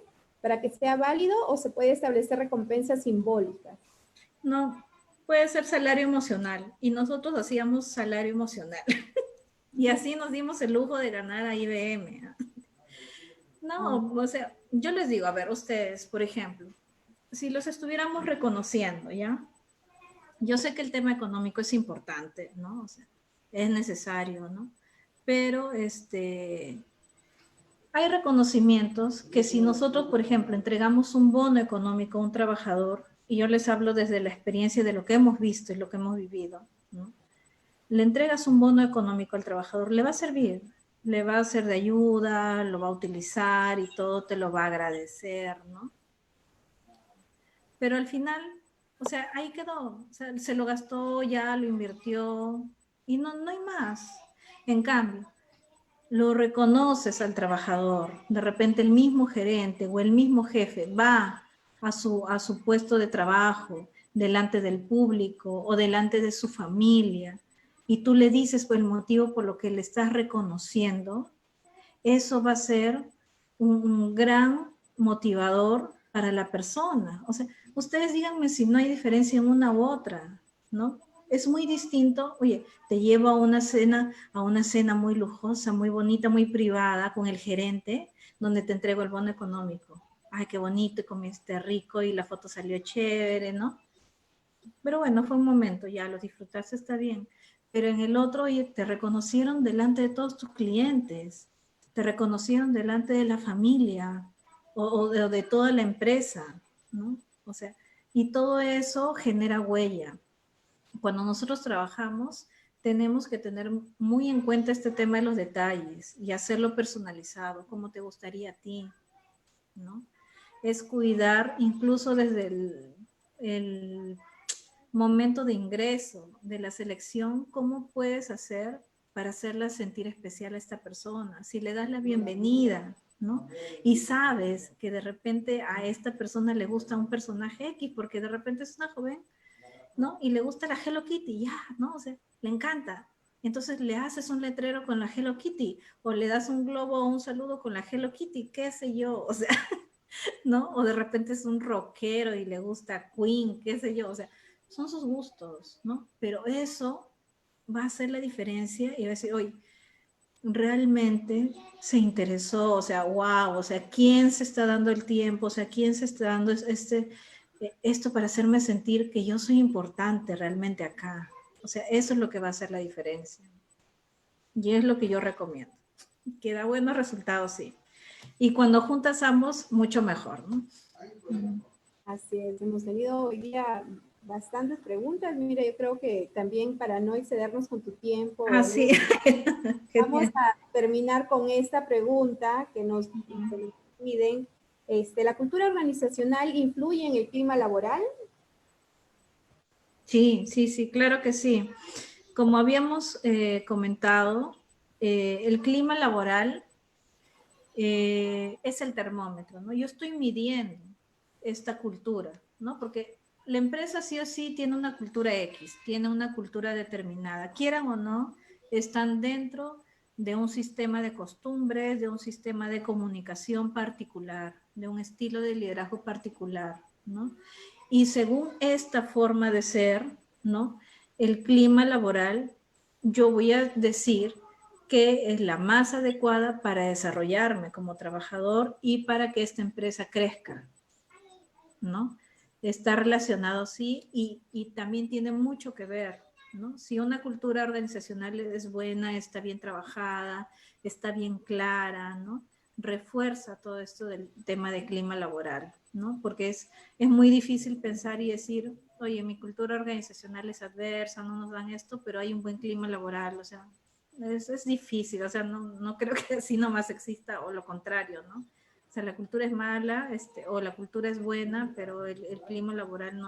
para que sea válido o se puede establecer recompensas simbólicas. No, puede ser salario emocional y nosotros hacíamos salario emocional y así nos dimos el lujo de ganar a IBM. No, o sea, yo les digo, a ver, ustedes, por ejemplo, si los estuviéramos reconociendo, ¿ya? Yo sé que el tema económico es importante, ¿no? O sea, es necesario, ¿no? Pero hay reconocimientos que si nosotros, por ejemplo, entregamos un bono económico a un trabajador, y yo les hablo desde la experiencia de lo que hemos visto y lo que hemos vivido, ¿no? Le entregas un bono económico al trabajador, le va a servir, le va a ser de ayuda, lo va a utilizar y todo te lo va a agradecer, ¿no? Pero al final, o sea, ahí quedó, o sea, se lo gastó, ya lo invirtió y no hay más. En cambio, lo reconoces al trabajador, de repente el mismo gerente o el mismo jefe va a su puesto de trabajo delante del público o delante de su familia y tú le dices por el motivo por lo que le estás reconociendo, eso va a ser un gran motivador para la persona. O sea, ustedes díganme si no hay diferencia en una u otra, ¿no? Es muy distinto, oye, te llevo a una cena muy lujosa, muy bonita, muy privada con el gerente, donde te entrego el bono económico. Ay, qué bonito, comiste rico y la foto salió chévere, ¿no? Pero bueno, fue un momento, ya lo disfrutaste, está bien. Pero en el otro, oye, te reconocieron delante de todos tus clientes, te reconocieron delante de la familia o de toda la empresa, ¿no? O sea, y todo eso genera huella. Cuando nosotros trabajamos, tenemos que tener muy en cuenta este tema de los detalles y hacerlo personalizado, como te gustaría a ti, ¿no? Es cuidar incluso desde el momento de ingreso de la selección, ¿cómo puedes hacer para hacerla sentir especial a esta persona? Si le das la bienvenida, ¿no? Y sabes que de repente a esta persona le gusta un personaje X, porque de repente es una joven, ¿no? Y le gusta la Hello Kitty, ya, ¿no? O sea, le encanta. Entonces le haces un letrero con la Hello Kitty, o le das un globo o un saludo con la Hello Kitty, qué sé yo, o sea, ¿no? O de repente es un rockero y le gusta Queen, qué sé yo, o sea, son sus gustos, ¿no? Pero eso va a hacer la diferencia y va a decir, oye, realmente se interesó, o sea, wow, o sea, ¿quién se está dando el tiempo? O sea, ¿quién se está dando esto para hacerme sentir que yo soy importante realmente acá? O sea, eso es lo que va a hacer la diferencia. Y es lo que yo recomiendo. Que da buenos resultados, sí. Y cuando juntas ambos, mucho mejor, ¿no? Así es, hemos tenido hoy día bastantes preguntas. Mira, yo creo que también para no excedernos con tu tiempo, Así. vamos a terminar con esta pregunta que nos piden. ¿La cultura organizacional influye en el clima laboral? Sí, sí, sí, claro que sí. Como habíamos comentado, el clima laboral es el termómetro, ¿no? Yo estoy midiendo esta cultura, ¿no? Porque la empresa sí o sí tiene una cultura X, tiene una cultura determinada, quieran o no, están dentro de un sistema de costumbres, de un sistema de comunicación particular, de un estilo de liderazgo particular, ¿no? Y según esta forma de ser, ¿no? El clima laboral, yo voy a decir que es la más adecuada para desarrollarme como trabajador y para que esta empresa crezca, ¿no? Está relacionado, sí, y también tiene mucho que ver, ¿no? Si una cultura organizacional es buena, está bien trabajada, está bien clara, ¿no? Refuerza todo esto del tema de clima laboral, ¿no? Porque es muy difícil pensar y decir, oye, mi cultura organizacional es adversa, no nos dan esto, pero hay un buen clima laboral, o sea, es difícil, o sea, no creo que así nomás exista o lo contrario, ¿no? O sea, la cultura es mala o la cultura es buena, pero el clima laboral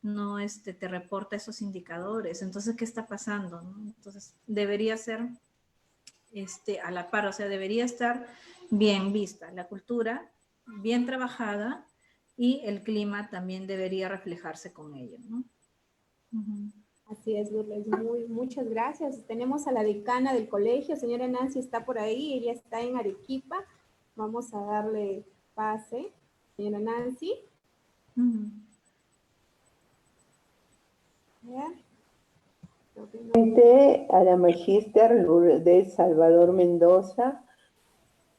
no te reporta esos indicadores. Entonces, ¿qué está pasando, no? Entonces, debería ser a la par, o sea, debería estar bien vista la cultura, bien trabajada, y el clima también debería reflejarse con ello, ¿no? Uh-huh. Así es, Lourdes, muchas gracias. Tenemos a la decana del colegio, señora Nancy está por ahí, ella está en Arequipa. Vamos a darle pase. Señora Nancy. Uh-huh. A la magíster Lourdes Salvador Mendoza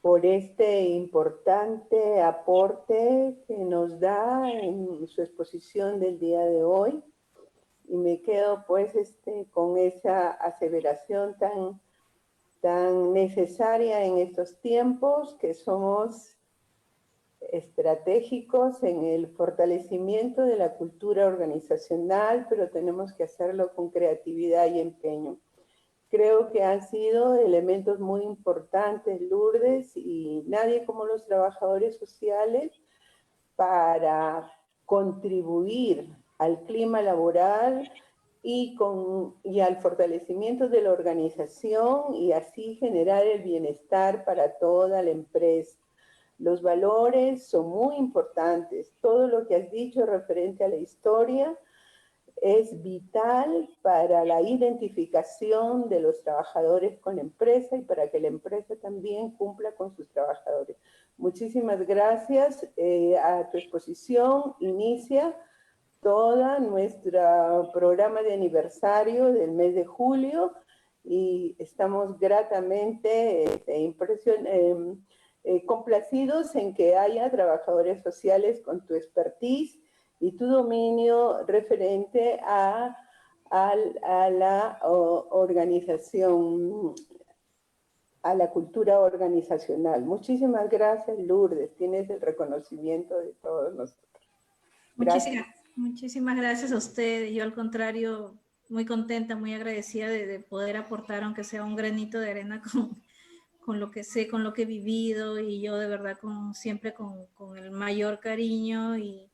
por este importante aporte que nos da en su exposición del día de hoy. Y me quedo pues con esa aseveración tan necesaria en estos tiempos, que somos estratégicos en el fortalecimiento de la cultura organizacional, pero tenemos que hacerlo con creatividad y empeño. Creo que han sido elementos muy importantes, Lourdes, y nadie como los trabajadores sociales para contribuir al clima laboral y al fortalecimiento de la organización, y así generar el bienestar para toda la empresa. Los valores son muy importantes. Todo lo que has dicho referente a la historia es vital para la identificación de los trabajadores con la empresa y para que la empresa también cumpla con sus trabajadores. Muchísimas gracias. A tu exposición inicia todo nuestro programa de aniversario del mes de julio y estamos gratamente complacidos en que haya trabajadores sociales con tu expertise y tu dominio referente a la organización, a la cultura organizacional. Muchísimas gracias, Lourdes. Tienes el reconocimiento de todos nosotros. Gracias. Muchísimas gracias a usted. Yo, al contrario, muy contenta, muy agradecida de poder aportar, aunque sea un granito de arena, con lo que sé, con lo que he vivido, y yo de verdad siempre con el mayor cariño y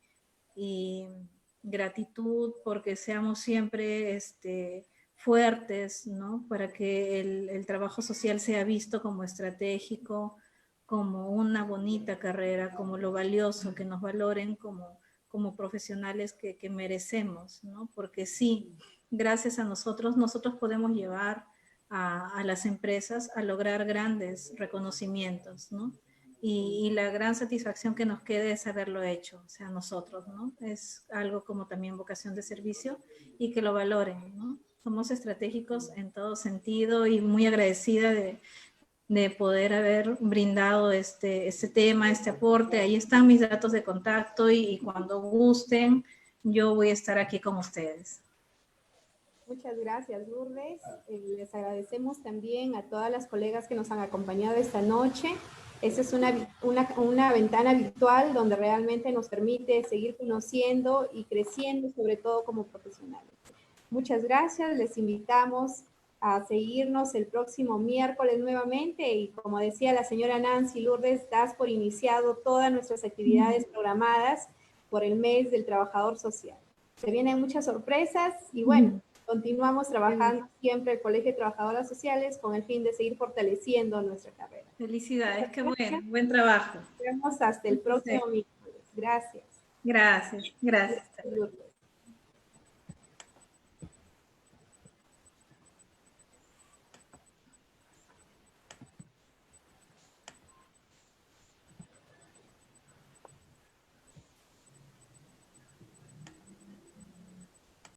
gratitud, porque seamos siempre fuertes, ¿no? Para que el trabajo social sea visto como estratégico, como una bonita carrera, como lo valioso, que nos valoren como profesionales que merecemos, ¿no? Porque sí, gracias a nosotros podemos llevar a las empresas a lograr grandes reconocimientos, ¿no? Y la gran satisfacción que nos quede es haberlo hecho, o sea, nosotros, ¿no? Es algo como también vocación de servicio, y que lo valoren, ¿no? Somos estratégicos en todo sentido, y muy agradecida de poder haber brindado este tema, este aporte. Ahí están mis datos de contacto, y cuando gusten, yo voy a estar aquí con ustedes. Muchas gracias, Lourdes. Les agradecemos también a todas las colegas que nos han acompañado esta noche. Esta es una ventana virtual donde realmente nos permite seguir conociendo y creciendo, sobre todo como profesionales. Muchas gracias. Les invitamos a seguirnos el próximo miércoles nuevamente, y como decía la señora Nancy, Lourdes, das por iniciado todas nuestras actividades programadas por el mes del trabajador social. Se vienen muchas sorpresas y bueno, continuamos trabajando siempre el Colegio de Trabajadoras Sociales con el fin de seguir fortaleciendo nuestra carrera. Felicidades, qué buen trabajo. Nos vemos hasta el próximo miércoles. Gracias. Gracias.